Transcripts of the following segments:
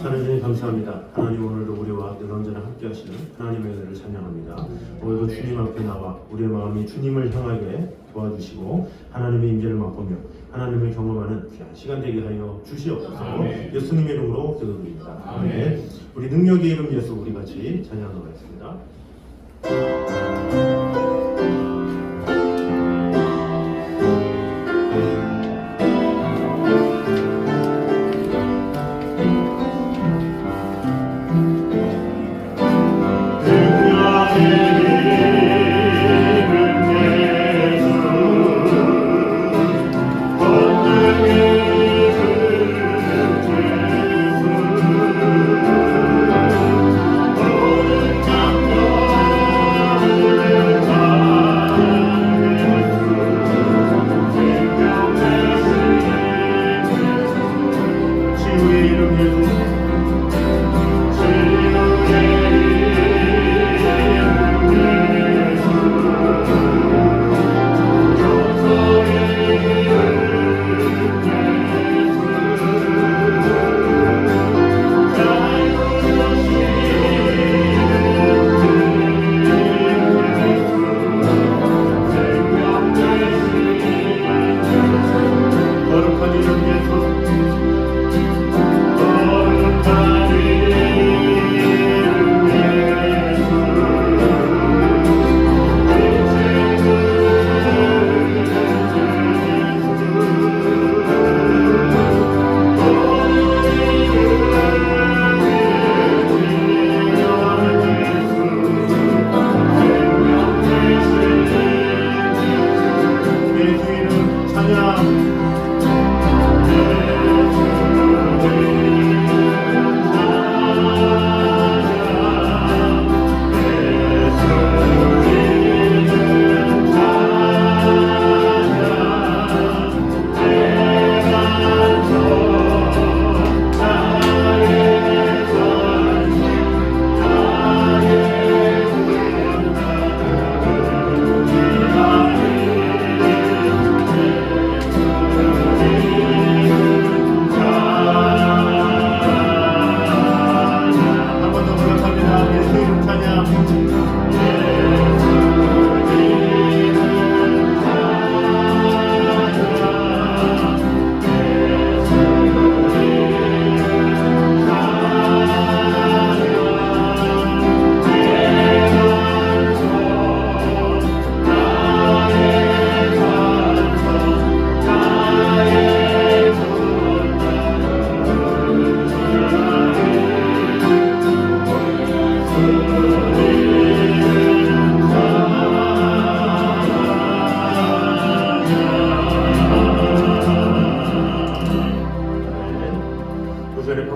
하나님 감사합니다. 하나님 오늘도 우리와 늘 언제나 함께 하시는 하나님의 은혜를 찬양합니다. 오늘도 주님 앞에 나와 우리의 마음이 주님을 향하게 도와주시고 하나님의 임재를 맛보며 하나님을 경험하는 귀한 시간 되게 하여 주시옵소서. 예수님의 이름으로 기도드립니다. 아멘. 우리 능력의 이름 예수 우리 같이 찬양하도록 하겠습니다.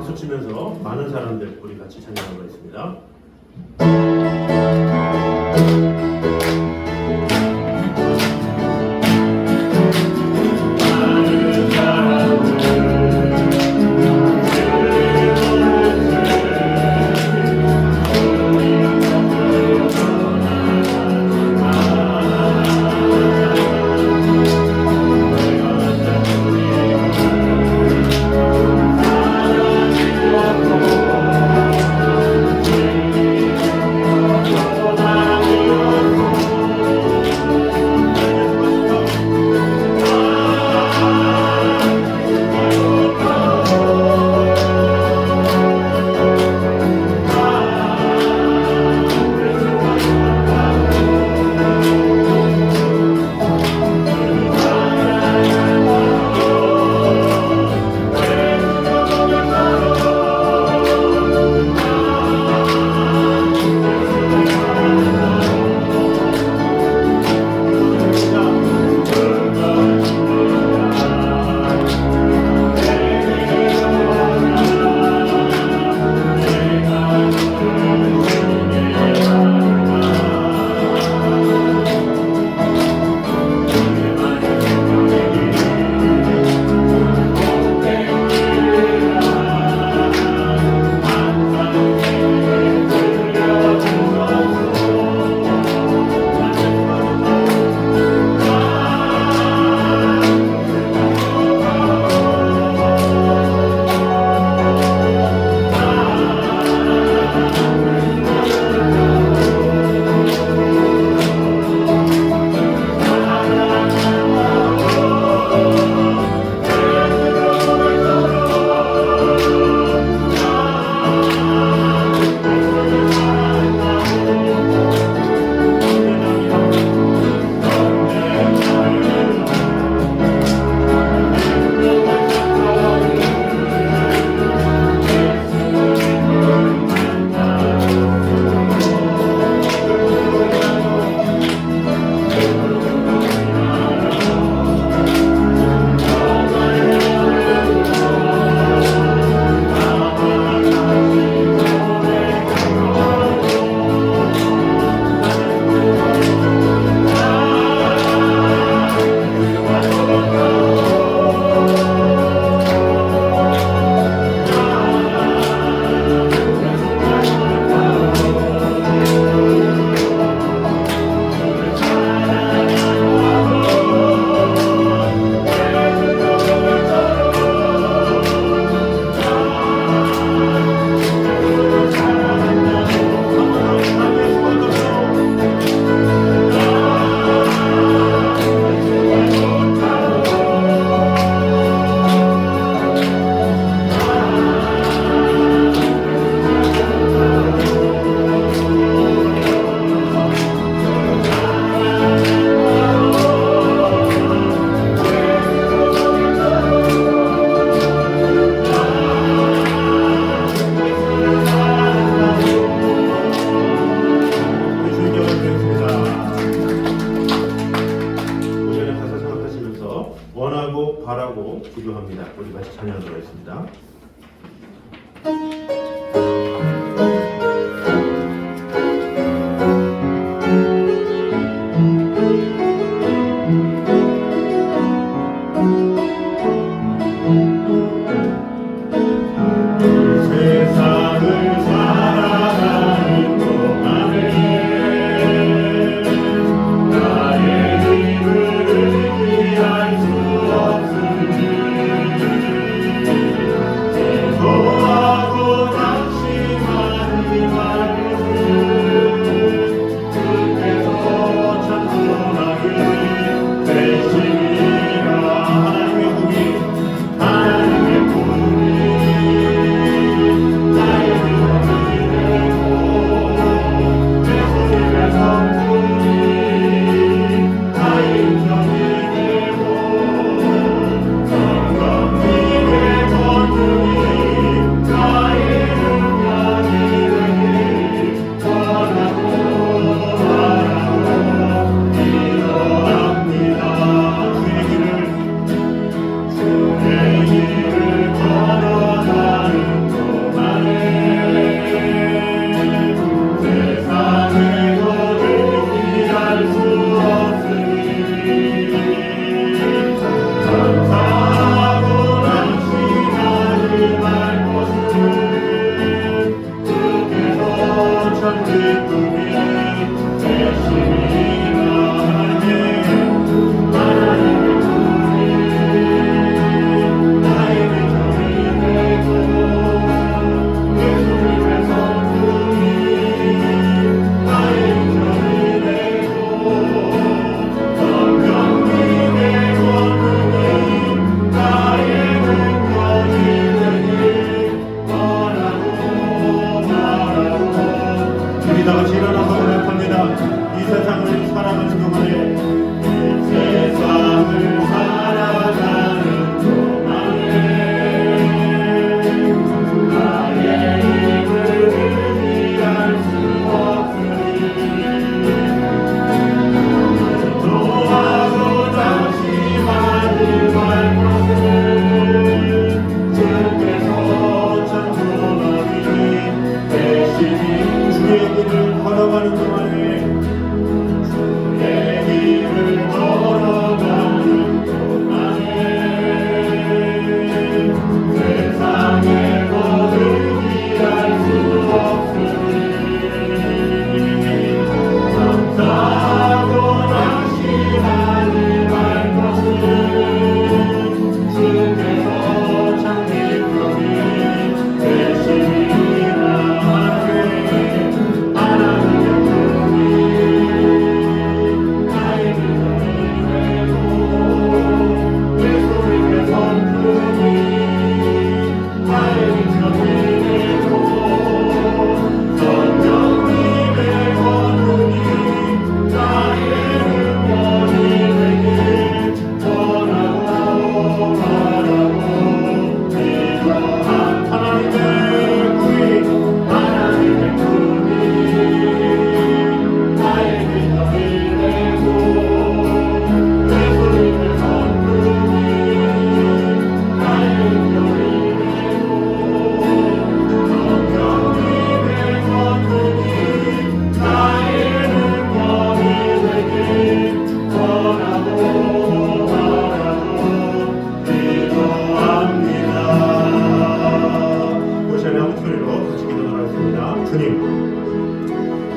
박수 치면서 많은 사람들 우리 같이 찬양하고 있습니다. Oh, 찬양하도록 하겠습니다.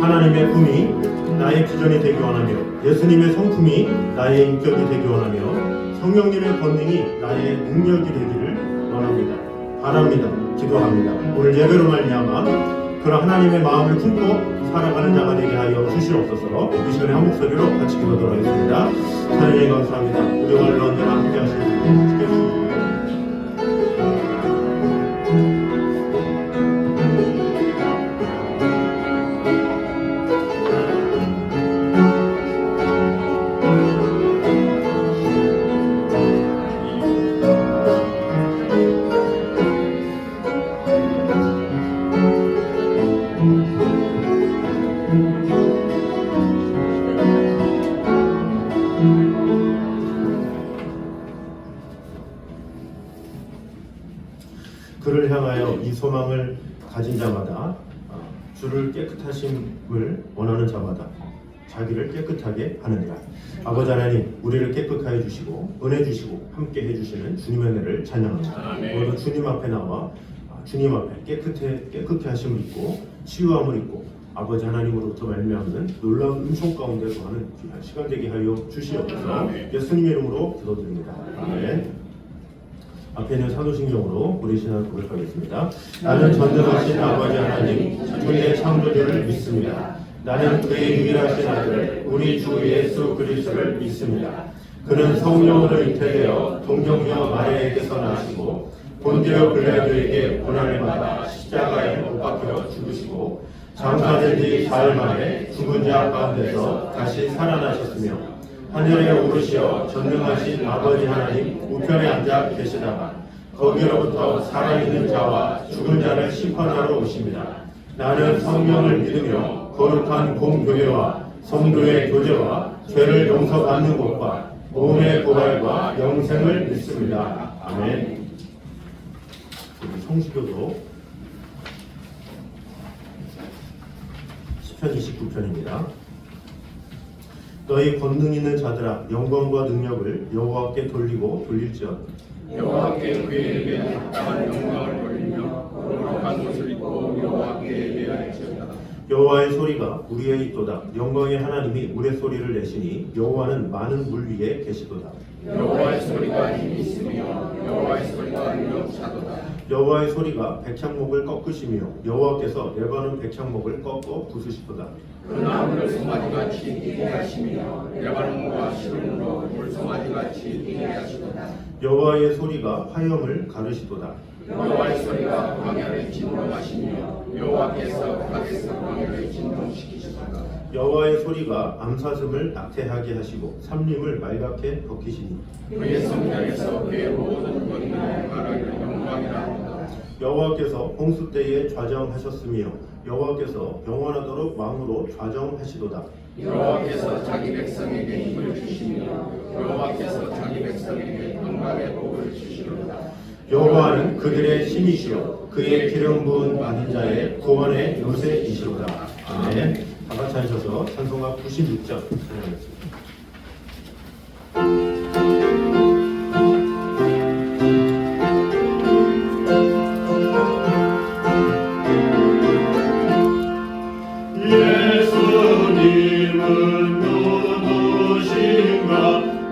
하나님의 품이 나의 비전이 되기 원하며 예수님의 성품이 나의 인격이 되기 원하며 성령님의 권능이 나의 능력이 되기를 원합니다. 바랍니다. 기도합니다. 오늘 예배로 말미암아 그런 하나님의 마음을 품고 살아가는 자가 되게 하여 주시옵소서. 이 시간에 한 목소리로 같이 기도하도록 하겠습니다. 하나님 감사합니다. 우리와 언제나 함께 하시는 주께 주시옵소서. 가진 자마다 주를 깨끗하심을 원하는 자마다 자기를 깨끗하게 하느니라. 아버지 하나님, 우리를 깨끗하게 주시고 은혜 주시고 함께 해주시는 주님의 은혜를 찬양합니다. 오늘도 주님 앞에 나와 주님 앞에 깨끗해 하심을 입고 치유함을 입고 아버지 하나님으로부터 말미암는 놀라운 은총 가운데 거하는 귀한 시간 되게 하여 주시옵소서. 예수님의 이름으로 기도드립니다. 아멘. 앞에 있는 사도신경으로 우리 신앙 고백하겠습니다. 나는 전능하신 아버지 하나님 주의 창조주를 믿습니다. 나는 그의 유일하신 아들 우리 주 예수 그리스도를 믿습니다. 그는 성령으로 잉태되어 동정녀 마리아에게서 나시고 본디오 빌라도에게 고난을 받아 십자가에 못 박혀 죽으시고 장사된 지 사흘 만에 죽은 자 가운데서 다시 살아나셨으며 하늘에 오르시어 전능하신 아버지 하나님 우편에 앉아 계시다가 거기로부터 살아있는 자와 죽은 자를 심판하러 오십니다. 나는 성령을 믿으며 거룩한 공교회와 성도의 교제와 죄를 용서받는 것과 몸의 부활과 영생을 믿습니다. 아멘. 성시교도 시편 29편입니다. 너희 권능 있는 자들아 영광과 능력을 여호와께 돌리고 돌릴지어다. 여호와께 그에게 합당한 영광을 돌리며 거룩한 옷을 입고 여호와께 예배할지어다. 여호와의 소리가 우리에 있도다. 영광의 하나님이 우레 소리를 내시니 여호와는 많은 물 위에 계시도다. 여호와의 소리가 힘이 있으며 여호와의 소리가 능력차도다. 여호와의 소리가 백향목을 꺾으시며 여호와께서 레바논 백향목을 꺾어 부수시도다. 그 나무를 송아지같이 뛰게 하시며 레바논과 시름으로 물송아지같이 뛰게 하시도다. 여호와의 소리가 화염을 가르시도다. 여호와의 소리가 광야를 진동하시며 여호와께서 가데스 광야를 진동시키시도다. 여호와의 소리가 암사슴을 낙태하게 하시고 삼림을 말갛게 벗기시니 그의 성전에서 그의 모든 권능을 말하기를 영광이라 한다. 여호와께서 홍수 때에 좌정하셨으며 여호와께서 영원하도록 왕으로 좌정하시도다. 여호와께서 자기 백성에게 힘을 주시며 여호와께서 자기 백성에게 평강의 복을 주시리로다. 여호와는 그들의 힘이시요 그의 기름 부은 받은 자의 구원의 요새이시로다. 아멘. 다 같이 하셔서 찬송가 96장 찬양하겠습니다. 예수님은 누구신가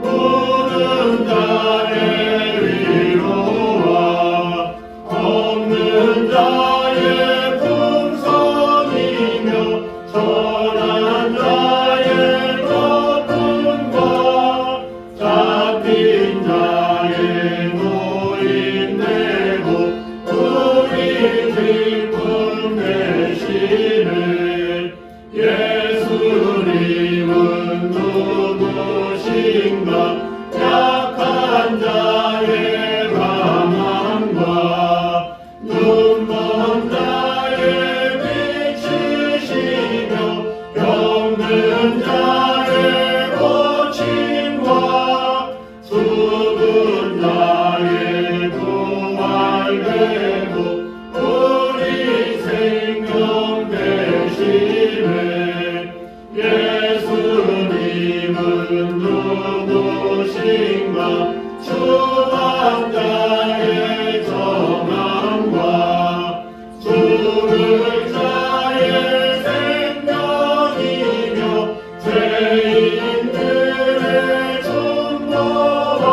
모든 자의 위로와 없는 자의 풍성이며 선한 자의 높음과 잡힌 자의 노인되고 우리 기쁨 되시네. 예수님은 누구신가 약한 자의 방황과 눈먼 자의 빛이시며 병든 자의 고침과 죽은 자의 부활되고 우리 생명 되시네. 예수님은 누구신가 추방자의 정함과 죽을 자의 생명이며 죄인들의 중보와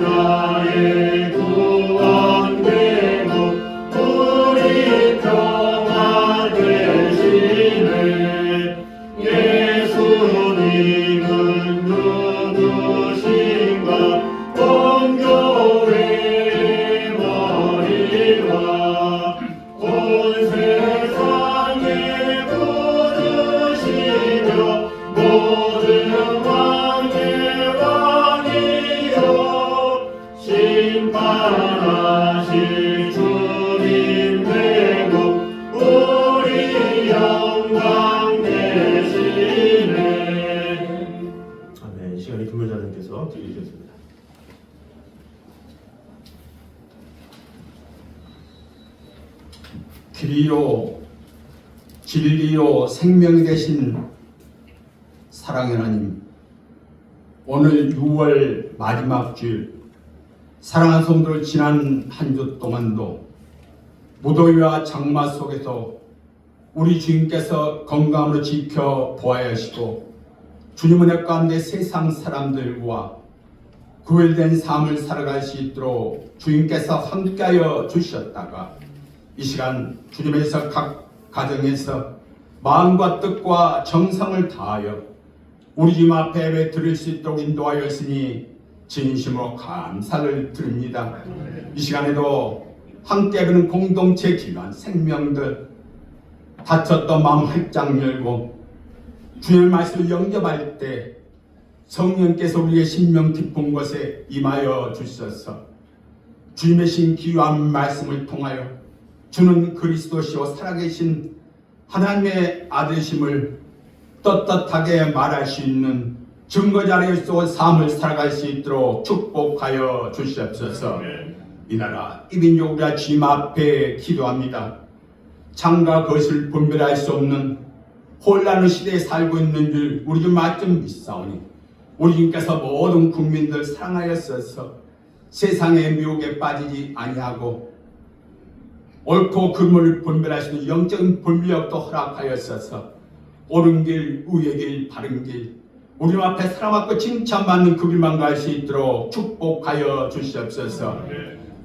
멸망자의 구원되고 우리 평화 되시네. 예수님은 누구신가 본교회의 머리와 온 세상에 부르시며 모든 왕의 왕이요 심판하실 주님 되고 우리 영광 되시네. 아멘. 이 시간에 금요자님께서 드리셨습니다. 길이요 진리요 생명이 되신 사랑의 하나님, 오늘 6월 마지막 주일 사랑하는 성도들, 지난 한 주 동안도 무더위와 장마 속에서 우리 주님께서 건강으로 지켜보아야 하시고 주님 은혜 가운데 세상 사람들과 구별된 삶을 살아갈 수 있도록 주님께서 함께하여 주셨다가 이 시간 주님에서 각 가정에서 마음과 뜻과 정성을 다하여 우리 주님 앞에 예배 드릴 수 있도록 인도하였으니 진심으로 감사를 드립니다. 이 시간에도 함께 하는 공동체 기관 생명들 다쳤던 마음 활짝 열고 주님의 말씀을 영접할 때 성령께서 우리의 심령 깊은 곳에 임하여 주셔서 주님의 신 귀한 말씀을 통하여 주는 그리스도시요 살아계신 하나님의 아들심을 떳떳하게 말할 수 있는 증거자로서 삶을 살아갈 수 있도록 축복하여 주시옵소서. 이 나라 이 민족 우리가 주님 앞에 기도합니다. 창과 것을 분별할 수 없는 혼란의 시대에 살고 있는 줄 우리 좀 맞좀 믿사오니 우리 주님께서 모든 국민들 사랑하였어서 세상의 미혹에 빠지지 아니하고 옳고 그름을 분별할 수 있는 영적인 분별력도 허락하였어서 옳은 길, 의의 길, 바른 길 우리 앞에 사랑받고 칭찬받는 그 길만 갈 수 있도록 축복하여 주시옵소서.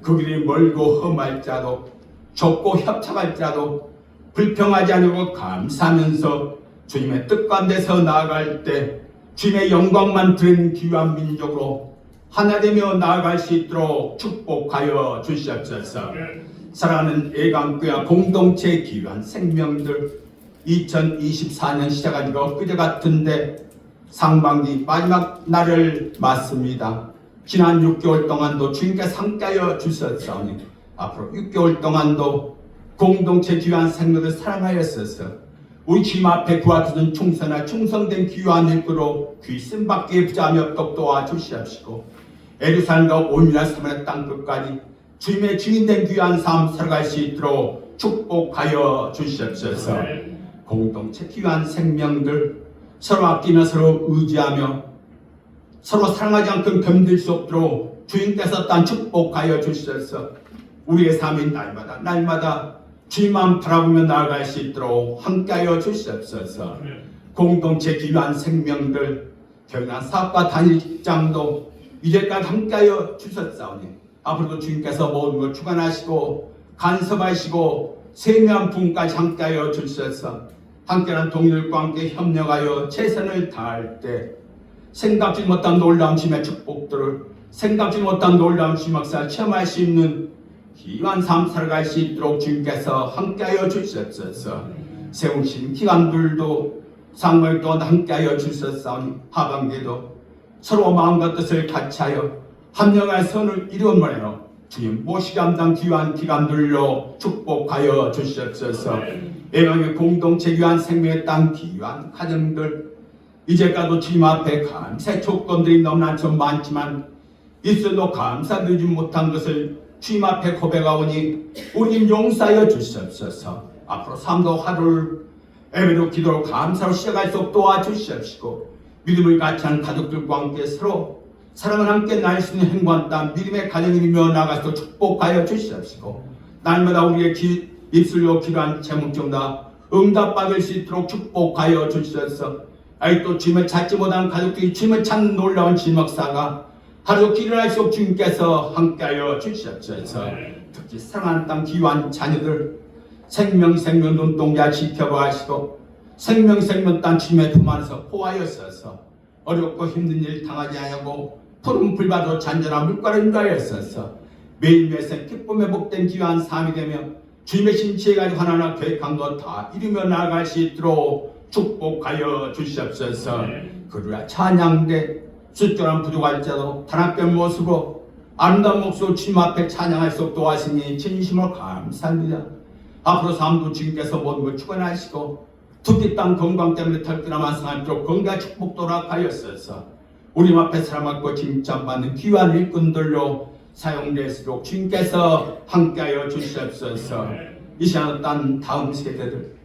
그 길이 멀고 험할지라도 좁고 협착할지라도 불평하지 않고 감사하면서 주님의 뜻 가운데서 나아갈 때 주님의 영광만 드리는 귀한 민족으로 하나 되며 나아갈 수 있도록 축복하여 주시옵소서. 사랑하는 애강교회 공동체 귀한 생명들 2024년 시작한 지 엊그제 같은데 상반기 마지막 날을 맞습니다. 지난 6개월 동안도 주님께서 함께하여 주셨사오니 앞으로 6개월 동안도 공동체 귀한 생명을 사랑하였어서 우리 주님 앞에 구하시는 충성나 충성된 귀한 일구로 귀씀 받기에 부자하며 또 도와주시옵시고 예루살렘과 온유한 사마리아 땅끝까지 주님의 증인된 귀한 삶 살아갈 수 있도록 축복하여 주시옵소서. 공동체 귀한 생명들 서로 아끼며 서로 의지하며 서로 사랑하지 않고 견딜 수 없도록 주님께서 딴 축복하여 주셔서 우리의 삶이 날마다 주님만 바라보며 나아갈 수 있도록 함께하여 주시옵소서. 공동체 귀한 생명들 경영한 사업과 단일 직장도 이제까지 함께하여 주셨사오니 앞으로도 주님께서 모든 걸 주관하시고 간섭하시고 세미한 분까지 함께하여 주셔서 함께한 동료들과 함께 협력하여 최선을 다할 때 생각지 못한 놀라운 주님의 축복들을 생각지 못한 놀라운 주님의 역사를 체험할 수 있는 귀한 삶 살아갈 수 있도록 주님께서 함께하여 주셨소서. 세우신 기관들도 상월 동안 함께하여 주셨사오니 하반기에도 서로 마음과 뜻을 같이하여 합력할 선을 이루어내어 주님 모시게 함당 귀한 기관들로 축복하여 주시옵소서. 애강의 공동체 귀한 생명의 땅 귀한 가정들 이제까지도 주님 앞에 감사의 조건들이 너무나 좀 많지만 있어도 감사드리지 못한 것을 주님 앞에 고백하오니 우리 용서하여 주시옵소서. 앞으로 삶도 하루를 예배로 기도로 감사로 시작할 수 없도록 도와주시옵시고 믿음을 같이 하는 가족들과 함께 서로 사랑을 함께 나눌 수 있는 행복한 땅 믿음의 가정을 이루며 나가서 축복하여 주시옵시고 날마다 우리의 입술로 기도한 제목정다 응답받을 수 있도록 축복하여 주시옵소서. 아직도 주님을 찾지 못한 가족들이 주님을 찾는 놀라운 지목사가 하루 일어날 수 없 주님께서 함께하여 주시옵소서. 특히 사랑하는 땅 귀한 자녀들 생명 눈동자 지켜봐 하시고 생명 땅 주님의 품 안에서 포하였어서 어렵고 힘든 일 당하지 않고 푸른 불바도 잔잔한 물가를 인도하였어서 매일매일 기쁨에 복된 귀한 삶이 되며 주님의 신치에 가지고 하나하나 계획한 것 다 이루며 나아갈 수 있도록 축복하여 주시옵소서. 그러나 찬양대 숫자랑 부족할지라도 단합된 모습으로 아름다운 목소리로 주님 앞에 찬양할 수 없도록 하시니 진심으로 감사합니다. 앞으로 삶도 주님께서 모든 걸 주관하시고 두기 땅 건강 때문에 털떠나만 상함도록 건강 축복도 허락하였소서. 우리 앞에 사랑받고 칭찬받는 귀한 일꾼들로 사용될수록 주님께서 함께하여 주시옵소서. 이 시간 딴 다음 세대들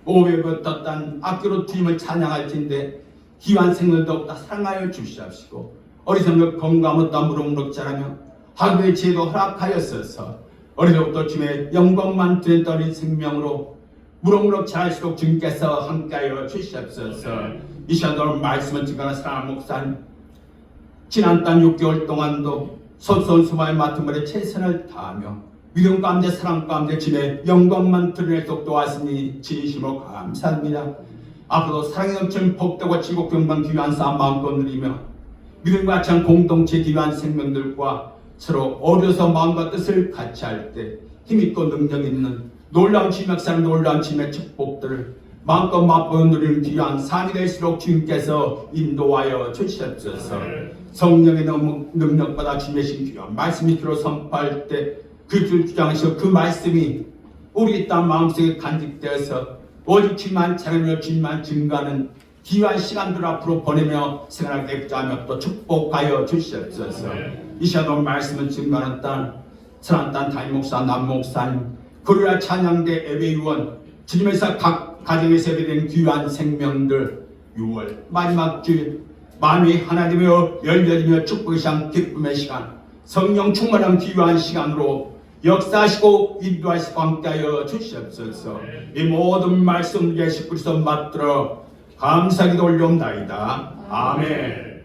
오해부터 딴 악기로 주님을 찬양할진데 귀한 생을 더욱더 사랑하여 주시옵시고 어리석은 건강을 더 무럭무럭 자라며 하루의 지혜도 허락하였어서 어리석부터 주님의 영광만 드린 어린 생명으로 무럭무럭 자랄수록 주님께서 함께하여 주시옵소서. 이 시간도 말씀을 증거하는 사랑하는 목사님 지난 단 6개월 동안도 솔선수마의 맡은 일에 최선을 다하며 믿음 가운데 사랑 가운데 주님의 영광만 드러내도록 도왔으니 진심으로 감사합니다. 앞으로도 사랑이 넘치는 복되고 지고 경방 귀한 삶 마음껏 누리며 믿음과 찬 공동체 귀한 생명들과 서로 어려서 마음과 뜻을 같이 할 때 힘있고 능력 있는 놀라운 주님의 역사는 놀라운 주님의 축복들을 마음껏 맛보여 누리는 귀한 삶이 될수록 주님께서 인도하여 주시옵소서. 성령의 능력받아 주님의 귀한 말씀이 들어 선포할 때 그 줄 주장하시고 그 말씀이 우리 땅 마음속에 간직되어서 오직 주님만 찬양하며 주님만 증거하는 귀한 시간들 앞으로 보내며 생활하게 하며 또 축복하여 주시옵소서. 이 시간도 말씀을 증거하는 땅 사랑하는 땅 담임 목사 남 목사님 고려라 찬양대 예배위원 주님에서 각 가정에서 예배된 귀한 생명들 6월 마지막 주일 마음이 하나 되며 열려지며 축복의 시간 기쁨의 시간 성령 충만한 귀한 시간으로 역사하시고 인도하시고 함께하여 주시옵소서. 이 모든 말씀 예수 그리스도 받들어 감사기도 올려옵나이다. 아멘.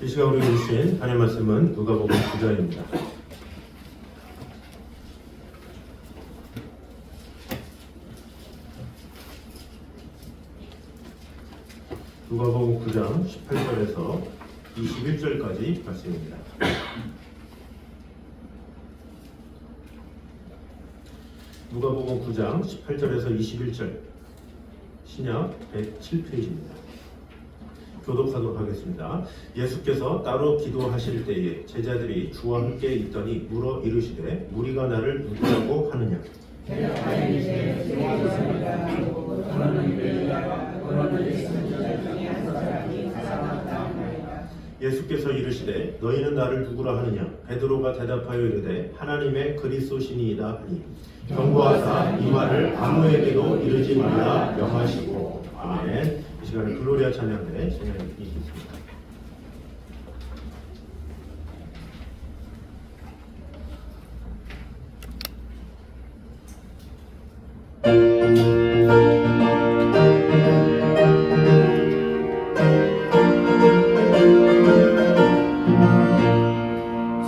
이 시간 우리 주신 하나님의 말씀은 누가복음 9장입니다. 누가복음 9장 18절에서 21절까지 말씀입니다. 누가복음 9장 18절에서 21절 신약 107페이지입니다. 교독하도록 하겠습니다. 예수께서 따로 기도하실 때에 제자들이 주와 함께 있더니 물어 이르시되 무리가 나를 누구라고 하느냐. 예수께서 이르시되 너희는 나를 누구라 하느냐. 베드로가 대답하여 이르되 하나님의 그리스도시니이다 하니 경고하사 이 말을 아무에게도 이르지 말라 명하시고. 아멘. 이 시간에 글로리아 찬양대 찬양이 있습니다.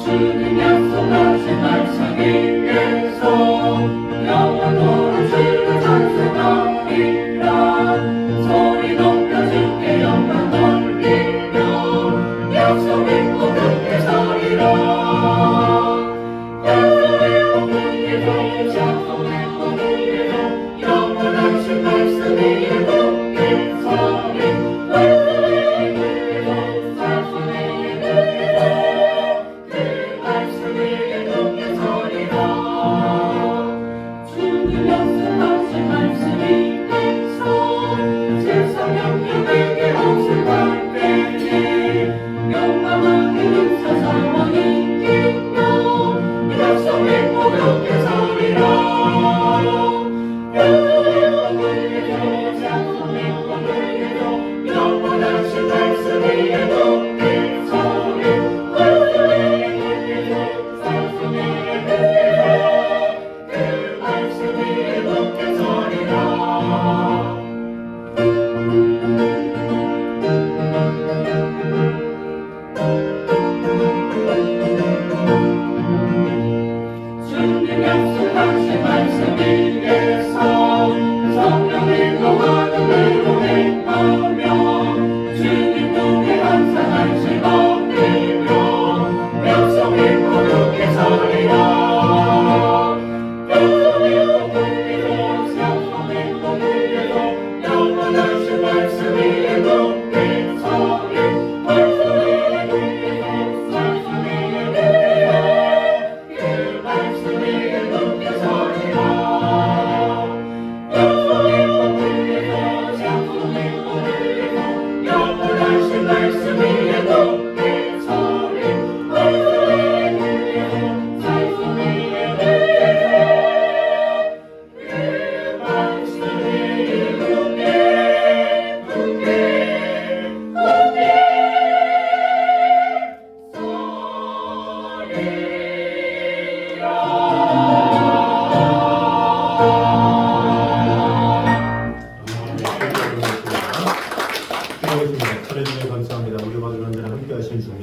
주님 약속하신 말씀 위에서 영원토록 주를 찬송하리라. 소리 높여 주께 영광 돌리며 약속 믿고 굳게 서리라. 약속 믿고 굳게 서리라. 약속 믿고 굳게 서 영원하신 말씀 위에 굳게 서리. 영광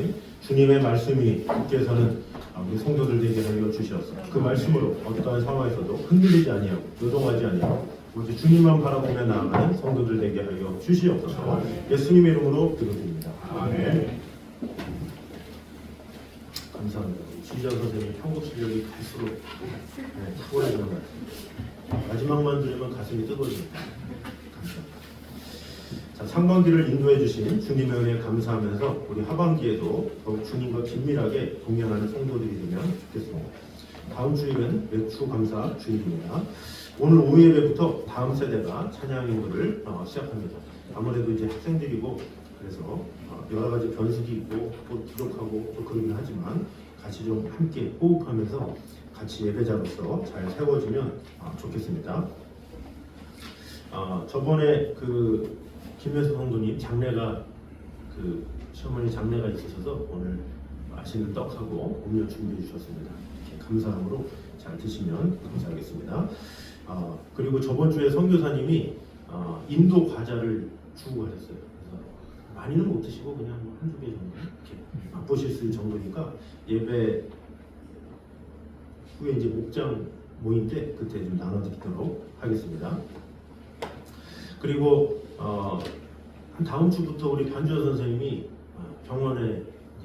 주신 주님의 말씀이 주께서는 우리 성도들 되게 하여 주시옵소서. 그 말씀으로 어떠한 상황에서도 흔들리지 아니하고 요동하지 아니하고 오직 주님만 바라보며 나아가는 성도들 되게 하여 주시옵소서. 예수님의 이름으로 기도드립니다. 아멘. 감사합니다. 지휘자 선생님 편곡 실력이 갈수록 탁월해지는 것 같아요. 마지막만 들으면 가슴이 뜨거워집니다. 감사합니다. 자, 상반기를 인도해 주신 주님의 은혜에 감사하면서 우리 하반기에도 더욱 주님과 긴밀하게 동행하는 성도들이 되면 좋겠습니다. 다음 주일은 외출 감사 주일입니다. 오늘 오후 예배부터 다음 세대가 찬양 인도를 시작합니다. 아무래도 이제 학생들이고 그래서 여러 가지 변수도 있고 또 부족하고 또 그러긴 하지만 같이 좀 함께 호흡하면서 같이 예배자로서 잘 세워지면 좋겠습니다. 저번에 그 김혜수 성도님 장례가 그 시어머니 장례가 있으셔서 오늘 맛있는 떡하고 음료 준비해 주셨습니다. 이렇게 감사함으로 잘 드시면 감사하겠습니다. 그리고 저번 주에 선교사님이 인도 과자를 주고 가셨어요. 그래서 많이는 못 드시고 그냥 한두 개 정도 이렇게 맛보실 수 있을 정도니까 예배 후에 이제 목장 모임 때 그때 좀 나눠드리도록 하겠습니다. 그리고 한 다음 주부터 우리 반주하 선생님이 병원에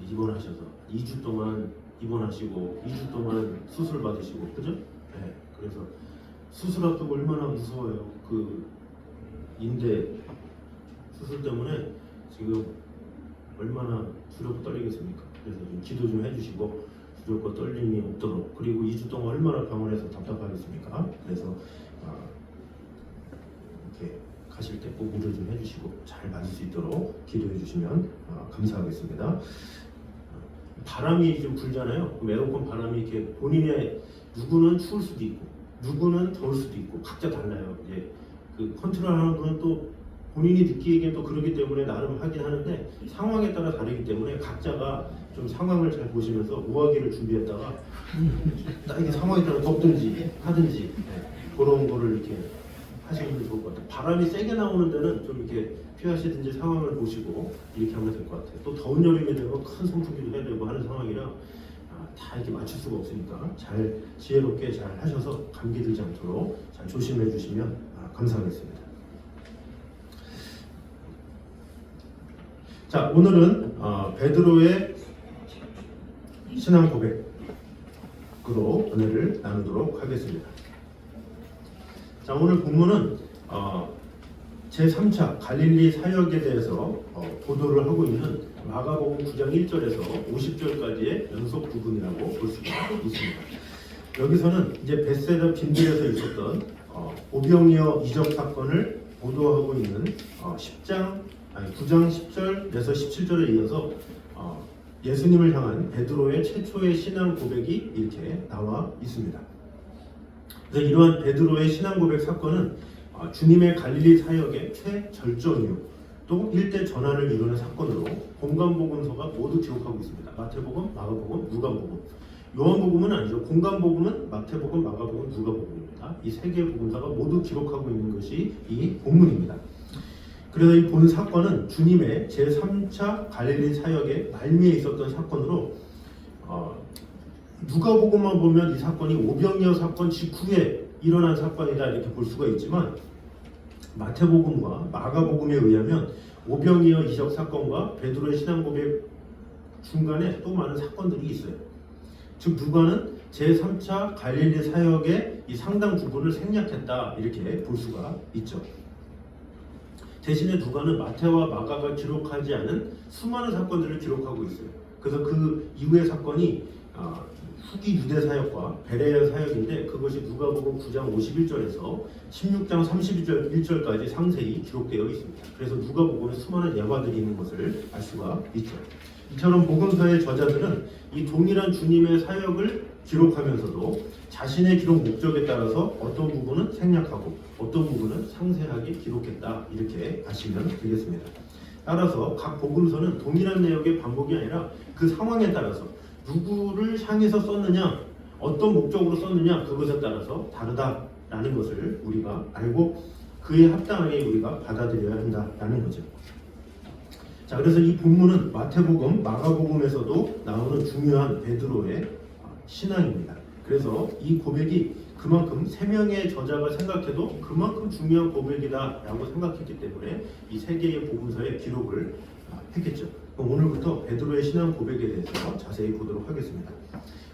입원하셔서 2주 동안 입원하시고 2주 동안 수술 받으시고 그죠? 네. 그래서 수술 앞두고 얼마나 무서워요. 그 인대 수술 때문에 지금 얼마나 두렵고 떨리겠습니까? 그래서 좀 기도 좀 해주시고 두렵고 떨림이 없도록 그리고 2주 동안 얼마나 병원에서 답답하겠습니까? 그래서 이렇게 가실 때 꼭 위로 좀 해주시고 잘 맞을 수 있도록 기도해 주시면 감사하겠습니다. 바람이 좀 불잖아요. 에어컨 바람이 이렇게 본인의 누구는 추울 수도 있고 누구는 더울 수도 있고 각자 달라요. 이제 그 컨트롤하는 분은 또 본인이 느끼기엔 또 그러기 때문에 나름 하긴 하는데 상황에 따라 다르기 때문에 각자가 좀 상황을 잘 보시면서 우아기를 준비했다가 나에게 상황에 따라 덥든지 하든지 그런 거를 이렇게 하시면 좋을 것 같아요. 바람이 세게 나오는 데는 좀 이렇게 피하시든지 상황을 보시고 이렇게 하면 될 것 같아요. 또 더운 여름이 되면 큰 선풍기도 해야 되고 하는 상황이라 다 이렇게 맞출 수가 없으니까 잘 지혜롭게 잘 하셔서 감기 들지 않도록 잘 조심해 주시면 감사하겠습니다. 자, 오늘은 베드로의 신앙 고백으로 은혜를 나누도록 하겠습니다. 자, 오늘 본문은 제3차 갈릴리 사역에 대해서 보도를 하고 있는 마가복음 9장 1절에서 50절까지의 연속 부분이라고 볼 수가 있습니다. 여기서는 이제 벳세다 빈들에서 있었던 오병이어 이적 사건을 보도하고 있는 9장 10절에서 17절에 이어서 예수님을 향한 베드로의 최초의 신앙 고백이 이렇게 나와 있습니다. 그래서 이러한 베드로의 신앙 고백 사건은 주님의 갈릴리 사역의 최절정 이후 또 일대 전환을 이루는 사건으로 공간복음서가 모두 기록하고 있습니다. 마태복음, 마가복음, 누가복음. 요한복음은 아니죠. 공간복음은 마태복음, 마가복음, 누가복음입니다. 이 세 개의 복음서가 모두 기록하고 있는 것이 이 본문입니다. 그래서 이 본 사건은 주님의 제3차 갈릴리 사역의 말미에 있었던 사건으로 누가복음만 보면 이 사건이 오병이어 사건 직후에 일어난 사건이다 이렇게 볼 수가 있지만 마태복음과 마가복음에 의하면 오병이어 이적 사건과 베드로의 신앙 고백 중간에 또 많은 사건들이 있어요. 즉 누가는 제3차 갈릴리 사역의 이 상당 부분을 생략했다 이렇게 볼 수가 있죠. 대신에 누가는 마태와 마가가 기록하지 않은 수많은 사건들을 기록하고 있어요. 그래서 그 이후의 사건이 후기 유대 사역과 베레아 사역인데 그것이 누가복음 9장 51절에서 16장 31절까지 상세히 기록되어 있습니다. 그래서 누가복음에 수많은 예화들이 있는 것을 알 수가 있죠. 이처럼 복음서의 저자들은 이 동일한 주님의 사역을 기록하면서도 자신의 기록 목적에 따라서 어떤 부분은 생략하고 어떤 부분은 상세하게 기록했다 이렇게 아시면 되겠습니다. 따라서 각 복음서는 동일한 내용의 반복이 아니라 그 상황에 따라서 누구를 향해서 썼느냐 어떤 목적으로 썼느냐 그것에 따라서 다르다라는 것을 우리가 알고 그에 합당하게 우리가 받아들여야 한다라는 거죠. 자, 그래서 이 본문은 마태복음, 마가복음에서도 나오는 중요한 베드로의 신앙입니다. 그래서 이 고백이 그만큼 세 명의 저자가 생각해도 그만큼 중요한 고백이다라고 생각했기 때문에 이 세 개의 복음서에 기록을 했겠죠. 그럼 오늘부터 베드로의 신앙 고백에 대해서 자세히 보도록 하겠습니다.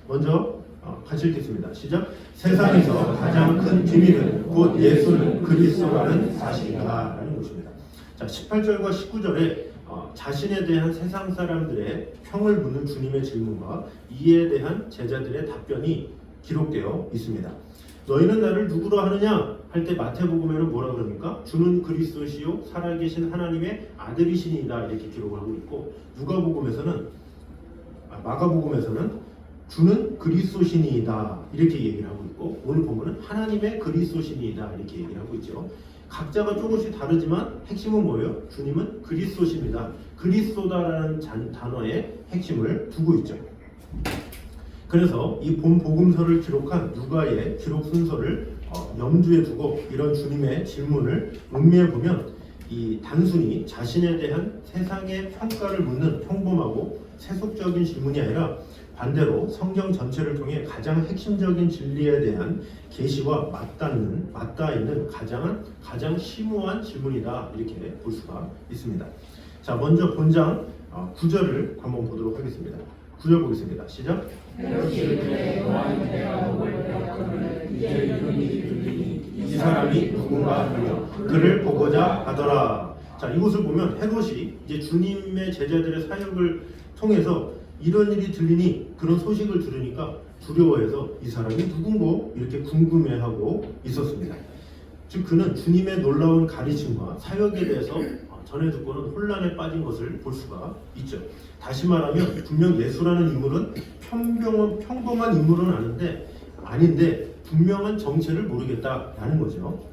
먼저 같이 읽겠습니다. 시작. 세상에서 가장 큰 비밀은 곧 예수는 그리스도라는 사실이다라는 것입니다. 자, 18절과 19절에 자신에 대한 세상 사람들의 평을 묻는 주님의 질문과 이에 대한 제자들의 답변이 기록되어 있습니다. 너희는 나를 누구로 하느냐 할 때 마태복음에는 뭐라 그럽니까? 주는 그리스도시요 살아계신 하나님의 아들이시니이다 이렇게 기록을 하고 있고, 마가복음에서는 주는 그리스도시니이다 이렇게 얘기를 하고 있고, 오늘 본문은 하나님의 그리스도시니이다 이렇게 얘기를 하고 있죠. 각자가 조금씩 다르지만 핵심은 뭐예요? 주님은 그리스도십니다. 그리스도다라는 단어의 핵심을 두고 있죠. 그래서 이 본 복음서를 기록한 누가의 기록 순서를 염두에 두고 이런 주님의 질문을 음미해 보면 이 단순히 자신에 대한 세상의 평가를 묻는 평범하고 세속적인 질문이 아니라 반대로 성경 전체를 통해 가장 핵심적인 진리에 대한 계시와 맞닿아 있는 가장 심오한 질문이다 이렇게 볼 수가 있습니다. 자, 먼저 본장 9절을 한번 보도록 하겠습니다. 9절 보겠습니다. 시작. 이 사람이 누군가 하며 그를 보고자 하더라. 자, 이곳을 보면 헤롯이 이제 주님의 제자들의 사역을 통해서 이런 일이 들리니, 그런 소식을 들으니까 두려워해서 이 사람이 누군고 이렇게 궁금해하고 있었습니다. 즉 그는 주님의 놀라운 가르침과 사역에 대해서 전해 듣고는 혼란에 빠진 것을 볼 수가 있죠. 다시 말하면 분명 예수라는 인물은 평범한 인물은 아닌데 분명한 정체를 모르겠다라는 거죠.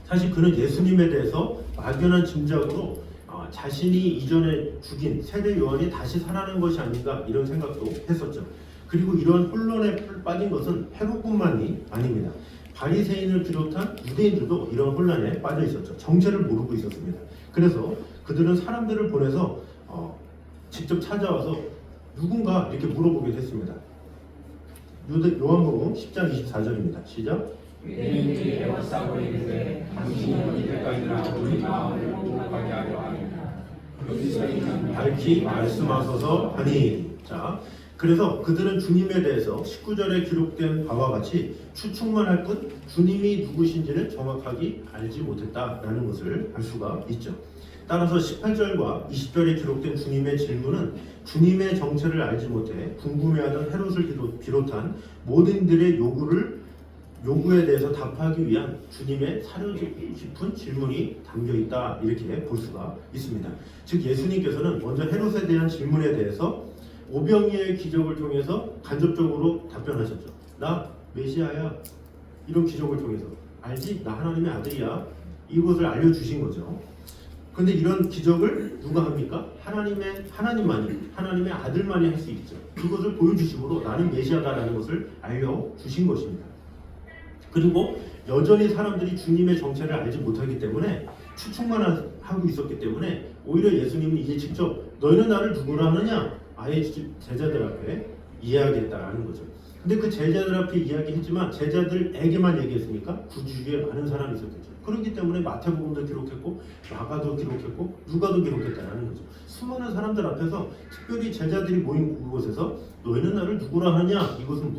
사실 그는 예수님에 대해서 막연한 짐작으로 자신이 이전에 죽인 세례 요한이 다시 살아난 것이 아닌가 이런 생각도 했었죠. 그리고 이런 혼란에 빠진 것은 헤롯뿐만이 아닙니다. 바리새인을 비롯한 유대인들도 이런 혼란에 빠져 있었죠. 정체를 모르고 있었습니다. 그래서 그들은 사람들을 보내서 직접 찾아와서 누군가 이렇게 물어보게 됐습니다. 요한복음 10장 24절입니다. 시작. 유대인들이 애워싸고 이르되 당신이 이때까지나 우리 마음을 공격하게 하려 하느냐. 여기서 있는 밝히 말씀하소서 하니. 자, 그래서 그들은 주님에 대해서 19절에 기록된 바와 같이 추측만 할 뿐 주님이 누구신지를 정확하게 알지 못했다라는 것을 알 수가 있죠. 따라서 18절과 20절에 기록된 주님의 질문은 주님의 정체를 알지 못해 궁금해하던 헤롯을 비롯한 모든들의 요구에 대해서 답하기 위한 주님의 사려 깊은 질문이 담겨 있다 이렇게 볼 수가 있습니다. 즉 예수님께서는 먼저 헤롯에 대한 질문에 대해서 오병이어의 기적을 통해서 간접적으로 답변하셨죠. 나 메시아야. 이런 기적을 통해서 알지? 나 하나님의 아들이야. 이것을 알려주신 거죠. 그런데 이런 기적을 누가 합니까? 하나님의 아들만이 할 수 있죠. 그것을 보여주심으로 나는 메시아다라는 것을 알려주신 것입니다. 그리고 여전히 사람들이 주님의 정체를 알지 못하기 때문에 추측만 하고 있었기 때문에 오히려 예수님은 이제 직접 너희는 나를 누구라 하느냐? 아예 제자들 앞에 이야기했다라는 거죠. 근데 그 제자들 앞에 이야기했지만 제자들에게만 얘기했으니까 그 주위에 많은 사람이 있었겠죠. 그렇기 때문에 마태복음도 기록했고 마가도 기록했고 누가도 기록했다라는 거죠. 수많은 사람들 앞에서 특별히 제자들이 모인 그곳에서 너희는 나를 누구라 하느냐? 이것은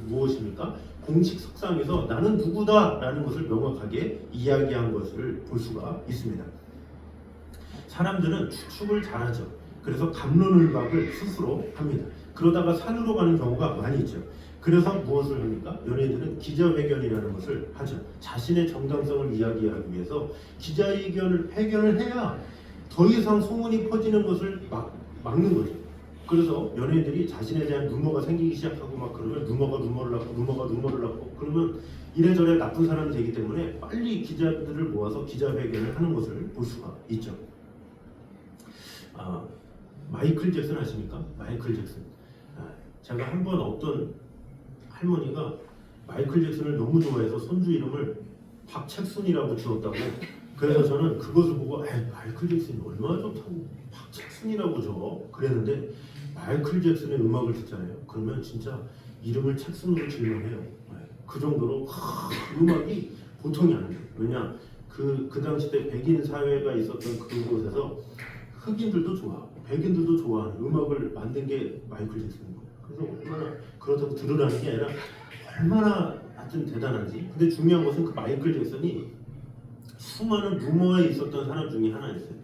무엇입니까? 공식 석상에서 나는 누구다라는 것을 명확하게 이야기한 것을 볼 수가 있습니다. 사람들은 추측을 잘하죠. 그래서 갑론을박을 스스로 합니다. 그러다가 산으로 가는 경우가 많이 있죠. 그래서 무엇을 합니까? 연예인들은 기자회견이라는 것을 하죠. 자신의 정당성을 이야기하기 위해서 회견을 해야 더 이상 소문이 퍼지는 것을 막는 거죠. 그래서 연예인들이 자신에 대한 루머가 생기기 시작하고 막 그러면 루머가 루머를 낳고 그러면 이래저래 나쁜 사람이 되기 때문에 빨리 기자들을 모아서 기자회견을 하는 것을 볼 수가 있죠. 마이클 잭슨 아십니까? 마이클 잭슨. 제가 한번 어떤 할머니가 마이클 잭슨을 너무 좋아해서 손주 이름을 박책순이라고 지었다고 그래서 저는 그것을 보고 마이클 잭슨이 얼마나 좋다고 막 잭슨이라고 저 그랬는데 마이클 잭슨의 음악을 듣잖아요. 그러면 진짜 이름을 잭슨으로 질문해요. 그 정도로 음악이 보통이 아니에요. 왜냐 그 당시 때 백인 사회가 있었던 그곳에서 흑인들도 좋아하고 백인들도 좋아하는 음악을 만든 게 마이클 잭슨인 거예요. 그래서 얼마나 그렇다고 들으라는 게 아니라 얼마나 하여튼 대단한지. 근데 중요한 것은 그 마이클 잭슨이 수많은 루머에 있었던 사람 중에 하나였어요.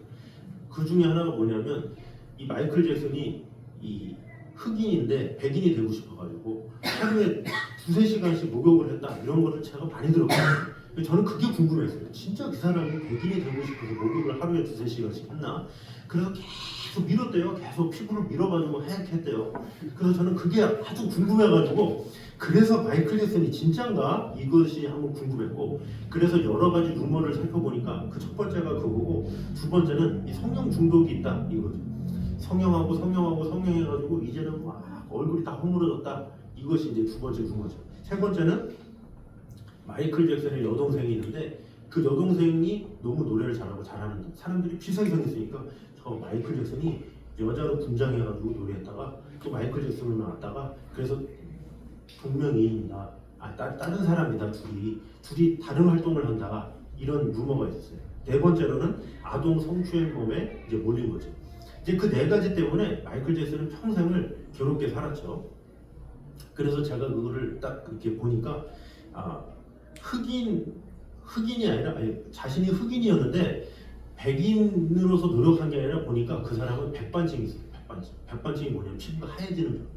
그 중에 하나가 뭐냐면 이 마이클 잭슨이 이 흑인인데 백인이 되고 싶어가지고 하루에 2-3시간씩 목욕을 했다 이런 거를 제가 많이 들었거든요. 저는 그게 궁금했어요. 진짜 그 사람이 백인이 되고 싶어서 목욕을 하루에 2-3시간씩 했나? 그래서 계속 밀었대요. 계속 피부를 밀어가지고 하얗게 했대요. 그래서 저는 그게 아주 궁금해가지고 그래서 마이클 잭슨이 진짜인가? 이것이 한번 궁금했고 그래서 여러 가지 루머를 살펴보니까 그 첫 번째가 그거고 두 번째는 이 성형 중독이 있다 이거죠. 성형해가지고 이제는 막 얼굴이 다 허물어졌다. 이것이 이제 두 번째 루머죠. 세 번째는 마이클 잭슨의 여동생이 있는데 그 여동생이 너무 노래를 잘하고 잘하는데 사람들이 비슷하게 있으니까 저 마이클 잭슨이 여자로 분장해가지고 노래했다가 또 마이클 잭슨을 나왔다가 그래서 동명이인이다. 다른 사람이다. 둘이 다른 활동을 한다가 이런 루머가 있었어요. 네 번째로는 아동 성추행범에 이제 몰린 거죠. 이제 그 네 가지 때문에 마이클 잭슨은 평생을 괴롭게 살았죠. 그래서 제가 그거를 딱 이렇게 보니까 흑인이 아니라 자신이 흑인이었는데 백인으로서 노력한 게 아니라 보니까 그 사람은 백반증이 있어요. 백반증이 뭐냐면 피부가 하얘지는 병.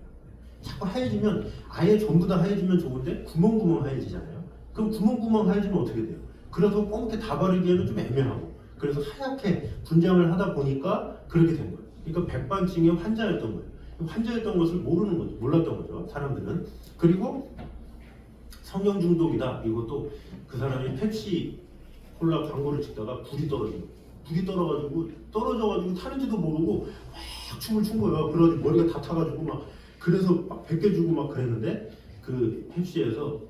자꾸 하얘지면 아예 전부 다 하얘지면 좋은데 구멍구멍 하얘지잖아요. 그럼 구멍구멍 하얘지면 어떻게 돼요? 그래서 꽁태 다 바르기에는 좀 애매하고 그래서 하얗게 분장을 하다 보니까 그렇게 된 거예요. 그러니까 백반증의 환자였던 거예요. 환자였던 것을 몰랐던 거죠. 사람들은. 그리고 성형 중독이다. 이것도 그 사람이 펩시 콜라 광고를 찍다가 불이 떨어져가지고 타는지도 모르고 막 춤을 춘 거예요. 그래가지고 머리가 다 타가지고 막 그래서 막 100개 주고 막 그랬는데 그 펩시에서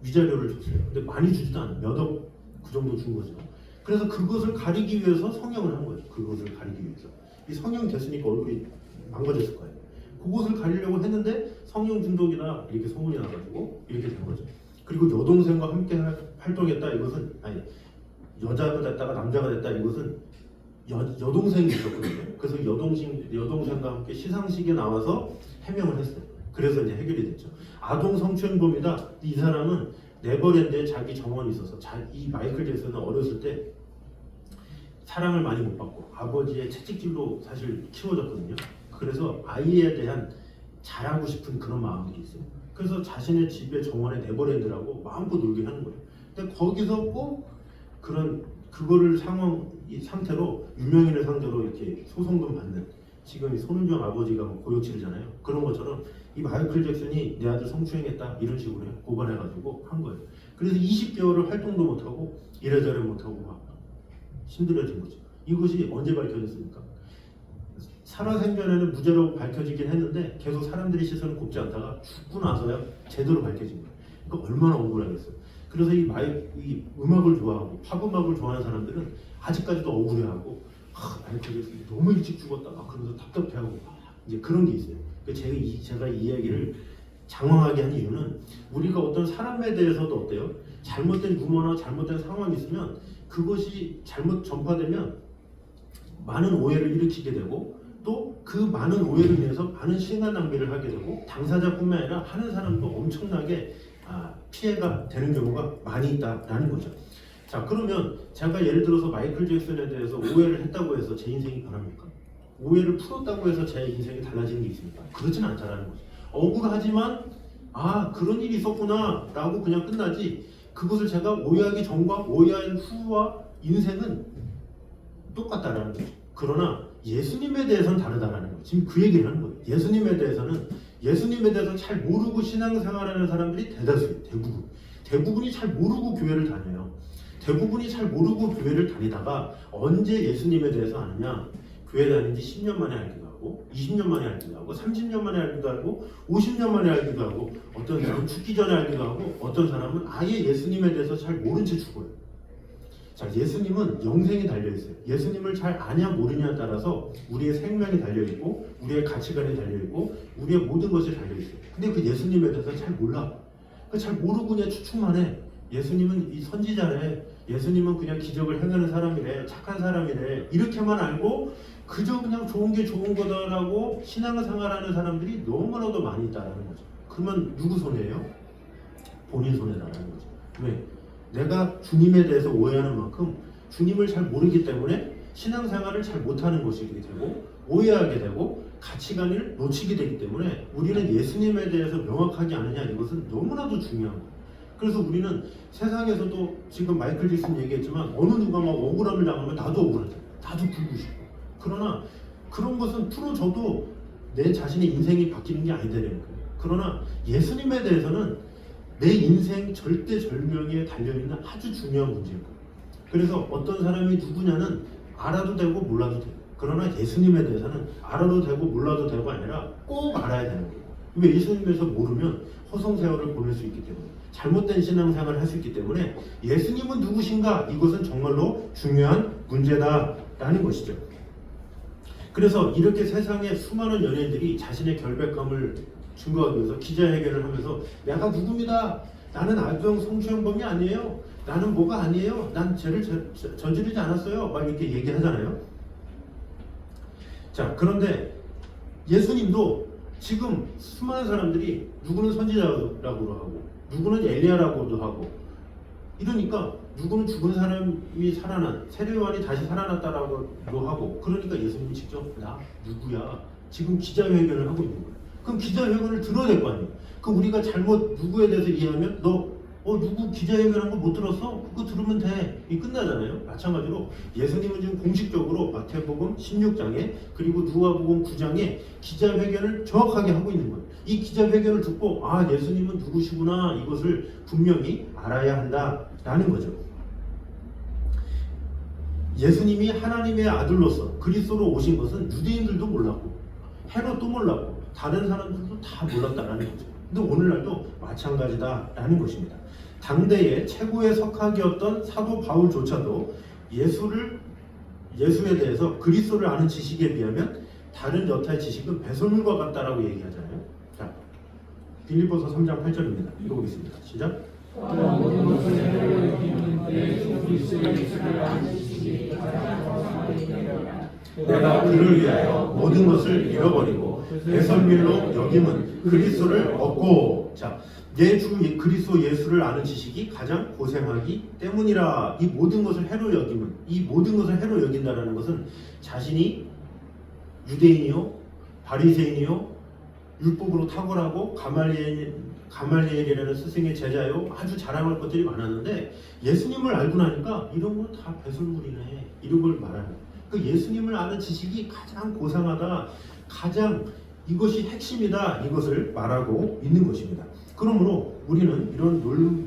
위자료를 줬어요. 근데 많이 주지도 않아요. 몇 억 그 정도 준 거죠. 그래서 그것을 가리기 위해서 성형을 한 거예요. 그것을 가리기 위해서. 이 성형 됐으니까 얼굴이 망가졌을 거예요. 그것을 가리려고 했는데 성형 중독이다 이렇게 소문이 나가지고 이렇게 된 거죠. 그리고 여동생과 함께 활동했다 이것은 여자가 됐다가 남자가 됐다 이것은 여동생이 있었거든요. 그래서 여동생과 함께 시상식에 나와서 해명을 했어요. 그래서 이제 해결이 됐죠. 아동 성추행범이다. 이 사람은 네버랜드에 자기 정원이 있어서 이 마이클 잭슨은 어렸을 때 사랑을 많이 못 받고 아버지의 채찍질로 사실 키워졌거든요. 그래서 아이에 대한 잘하고 싶은 그런 마음들이 있어요. 그래서 자신의 집의 정원에 네버랜드라고 마음껏 놀게 하는 거예요. 근데 거기서 꼭 그거를 이 상태로 유명인을 상대로 이렇게 소송도 받는 지금 손은정 아버지가 고역 치르잖아요. 그런 것처럼 이 마이클 잭슨이 내 아들 성추행했다 이런 식으로 고발해가지고 한 거예요. 그래서 20개월을 활동도 못하고 이래저래 못하고 막 힘들어진 거죠. 이것이 언제 밝혀졌습니까? 살아생전에는 무죄로 밝혀지긴 했는데 계속 사람들이 시선을 곱지 않다가 죽고 나서야 제대로 밝혀진 거예요. 그러니까 얼마나 억울하겠어요. 그래서 이 음악을 좋아하고 팝 음악을 좋아하는 사람들은 아직까지도 억울해하고 마이클 잭슨이 너무 일찍 죽었다 그러면서 답답해하고 이제 그런 게 있어요. 제가 이 이야기를 장황하게 한 이유는 우리가 어떤 사람에 대해서도 어때요? 잘못된 루머나 잘못된 상황이 있으면 그것이 잘못 전파되면 많은 오해를 일으키게 되고 또 그 많은 오해를 인해서 많은 시간 낭비를 하게 되고 당사자뿐만 아니라 하는 사람도 엄청나게 피해가 되는 경우가 많이 있다라는 거죠. 자, 그러면 제가 예를 들어서 마이클 잭슨에 대해서 오해를 했다고 해서 제 인생이 변합니까? 오해를 풀었다고 해서 제 인생이 달라지는 게 있습니까? 그렇진 않다라는 거죠. 억울하지만 그런 일이 있었구나 라고 그냥 끝나지 그것을 제가 오해하기 전과 오해한 후와 인생은 똑같다라는 거죠. 그러나 예수님에 대해서는 다르다라는 거예요. 지금 그 얘기를 하는 거예요. 예수님에 대해서 잘 모르고 신앙생활하는 사람들이 대다수예요. 대부분이 잘 모르고 교회를 다녀요. 대부분이 잘 모르고 교회를 다니다가 언제 예수님에 대해서 아느냐? 교회 다닌 지 10년 만에 알기도 하고 20년 만에 알기도 하고 30년 만에 알기도 하고 50년 만에 알기도 하고 어떤 사람은 죽기 전에 알기도 하고 어떤 사람은 아예 예수님에 대해서 잘 모른 채 죽어요. 자, 예수님은 영생이 달려있어요. 예수님을 잘 아냐 모르냐에 따라서 우리의 생명이 달려있고 우리의 가치관이 달려있고 우리의 모든 것이 달려있어요. 근데 그 예수님에 대해서 잘 몰라. 잘 모르고 그냥 추측만 해. 예수님은 이 선지자래. 예수님은 그냥 기적을 행하는 사람이래. 착한 사람이래. 이렇게만 알고 그저 그냥 좋은 게 좋은 거다라고 신앙생활하는 사람들이 너무나도 많이 있다는 거죠. 그러면 누구 손해예요? 본인 손해라는 거죠. 왜? 내가 주님에 대해서 오해하는 만큼 주님을 잘 모르기 때문에 신앙생활을 잘 못하는 것이게 되고 오해하게 되고 가치관을 놓치게 되기 때문에 우리는 예수님에 대해서 명확하게 아느냐 이것은 너무나도 중요한 거예요. 그래서 우리는 세상에서도 지금 마이클 잭슨 얘기했지만 어느 누가 막 억울함을 당하면 나도 억울하잖아요. 나도 굴고 싶고. 그러나 그런 것은 풀어줘도 내 자신의 인생이 바뀌는 게 아니다는 거예요. 그러나 예수님에 대해서는 내 인생 절대절명에 달려있는 아주 중요한 문제인 거예요. 그래서 어떤 사람이 누구냐는 알아도 되고 몰라도 돼요. 그러나 예수님에 대해서는 알아도 되고 몰라도 되고가 아니라 꼭 알아야 되는 거예요. 왜? 예수님에 대해서 모르면 허송세월을 보낼 수 있기 때문에 잘못된 신앙생활을 할 수 있기 때문에 예수님은 누구신가? 이것은 정말로 중요한 문제다라는 것이죠. 그래서 이렇게 세상에 수많은 연예인들이 자신의 결백함을 증거하기 위해서 기자회견을 하면서 내가 누굽니다. 나는 아동 성추행범이 아니에요. 나는 뭐가 아니에요. 난 죄를 저지르지 않았어요. 막 이렇게 얘기하잖아요. 자, 그런데 예수님도 지금 수많은 사람들이 누구는 선지자라고도 하고 누구는 엘리야라고도 하고 이러니까 누구는 죽은 사람이 살아난 세례요한이 다시 살아났다라고도 하고 그러니까 예수님이 직접 나 누구야 지금 기자회견을 하고 있는 거예요. 그럼 기자회견을 들어야 될 거 아니에요. 그럼 우리가 잘못 누구에 대해서 이해하면 너 누구 기자회견한 거 못 들었어? 그거 들으면 돼. 이 끝나잖아요. 마찬가지로 예수님은 지금 공식적으로 마태복음 16장에 그리고 누가복음 9장에 기자회견을 정확하게 하고 있는 거예요. 이 기자회견을 듣고 예수님은 누구시구나 이것을 분명히 알아야 한다라는 거죠. 예수님이 하나님의 아들로서 그리스도로 오신 것은 유대인들도 몰랐고 헤롯도 몰랐고 다른 사람들도 다 몰랐다라는 거죠. 근데 오늘날도 마찬가지다라는 것입니다. 당대의 최고의 석학이었던 사도 바울조차도 예수에 대해서 그리스도를 아는 지식에 비하면 다른 여타의 지식은 배설물과 같다라고 얘기하잖아요. 자, 빌립보서 3장 8절입니다. 읽어보겠습니다. 시작. 내가 그를 위하여 모든 것을 잃어버리고 배설물로 여김은 그리스도를 얻고. 자, 내 주 그리스도 예수를 아는 지식이 가장 고생하기 때문이라. 이 모든 것을 해로 여김은 이 모든 것을 해로 여긴다라는 것은 자신이 유대인이요 바리새인이요 율법으로 탁월하고 가말리엘이라는 스승의 제자요 아주 자랑할 것들이 많았는데 예수님을 알고 나니까 이런 건 다 배설물이네 이런 걸 말하는 거예요. 그 예수님을 아는 지식이 가장 고상하다, 가장 이것이 핵심이다 이것을 말하고 있는 것입니다. 그러므로 우리는 이런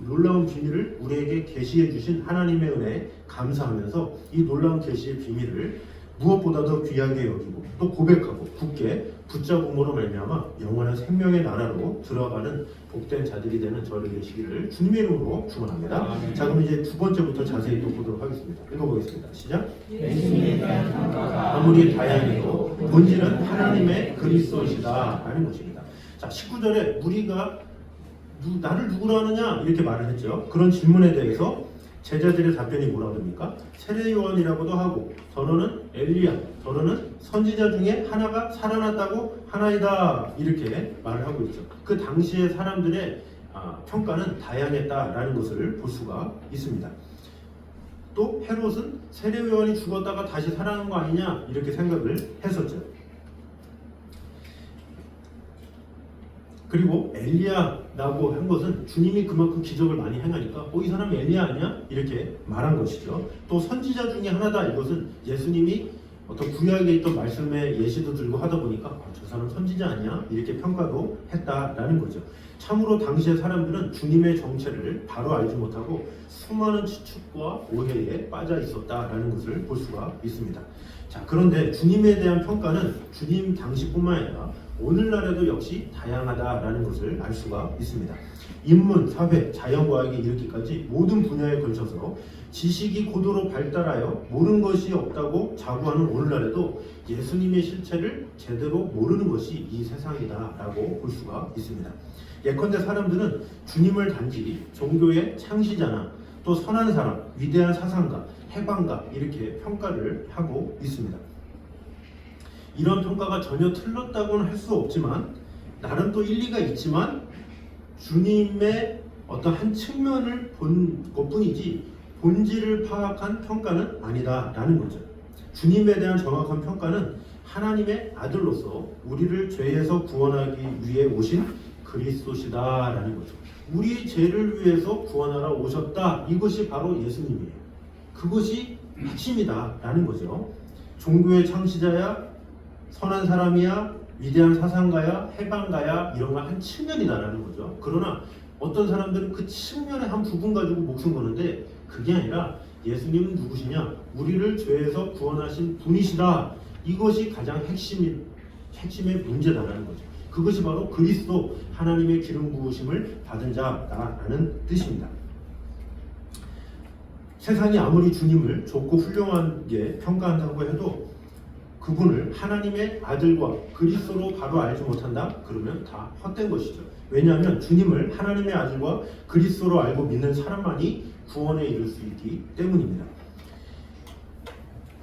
놀라운 비밀을 우리에게 계시해 주신 하나님의 은혜에 감사하면서 이 놀라운 계시의 비밀을 무엇보다도 귀하게 여기고 또 고백하고 굳게 붙잡음으로 말미암아 영원한 생명의 나라로 들어가는 복된 자들이 되는 저를 되시기를 주님의 이름으로 축원합니다. 자, 그럼 이제 두 번째부터 자세히 또 보도록 하겠습니다. 읽어보겠습니다. 시작. 아무리 다양해도 본질은 하나님의 그리스도시다 라는 것입니다. 자, 19절에 우리가 나를 누구로 하느냐 이렇게 말을 했죠. 그런 질문에 대해서 제자들의 답변이 뭐라고 합니까? 세례 요한이라고도 하고 더러는 엘리야, 더러는 선지자 중에 하나가 살아났다고 하나이다 이렇게 말을 하고 있죠. 그 당시의 사람들의 평가는 다양했다라는 것을 볼 수가 있습니다. 또 헤롯은 세례 요한이 죽었다가 다시 살아난 거 아니냐 이렇게 생각을 했었죠. 그리고 엘리야라고 한 것은 주님이 그만큼 기적을 많이 행하니까 이 사람이 엘리야 아니야? 이렇게 말한 것이죠. 또 선지자 중에 하나다 이것은 예수님이 어떤 구약에 있던 말씀의 예시도 들고 하다 보니까 저 사람 선지자 아니야? 이렇게 평가도 했다라는 거죠. 참으로 당시의 사람들은 주님의 정체를 바로 알지 못하고 수많은 추측과 오해에 빠져 있었다라는 것을 볼 수가 있습니다. 자, 그런데 주님에 대한 평가는 주님 당시뿐만 아니라 오늘날에도 역시 다양하다라는 것을 알 수가 있습니다. 인문, 사회, 자연과학에 이르기까지 모든 분야에 걸쳐서 지식이 고도로 발달하여 모르는 것이 없다고 자부하는 오늘날에도 예수님의 실체를 제대로 모르는 것이 이 세상이다라고 볼 수가 있습니다. 예컨대 사람들은 주님을 단지 종교의 창시자나 또 선한 사람, 위대한 사상가, 해방가 이렇게 평가를 하고 있습니다. 이런 평가가 전혀 틀렸다고는 할 수 없지만 나름 또 일리가 있지만 주님의 어떤 한 측면을 본 것뿐이지 본질을 파악한 평가는 아니다라는 거죠. 주님에 대한 정확한 평가는 하나님의 아들로서 우리를 죄에서 구원하기 위해 오신 그리스도시다라는 거죠. 우리의 죄를 위해서 구원하러 오셨다. 이것이 바로 예수님이에요. 그것이 핵심이다라는 거죠. 종교의 창시자야, 선한 사람이야, 위대한 사상가야, 해방가야 이런 거 한 측면이다라는 거죠. 그러나 어떤 사람들은 그 측면의 한 부분 가지고 목숨 거는데 그게 아니라 예수님은 누구시냐? 우리를 죄에서 구원하신 분이시다. 이것이 가장 핵심의 문제다라는 거죠. 그것이 바로 그리스도 하나님의 기름 부으심을 받은 자라는 뜻입니다. 세상이 아무리 주님을 좋고 훌륭하게 평가한다고 해도 그분을 하나님의 아들과 그리스도로 바로 알지 못한다? 그러면 다 헛된 것이죠. 왜냐하면 주님을 하나님의 아들과 그리스도로 알고 믿는 사람만이 구원에 이를 수 있기 때문입니다.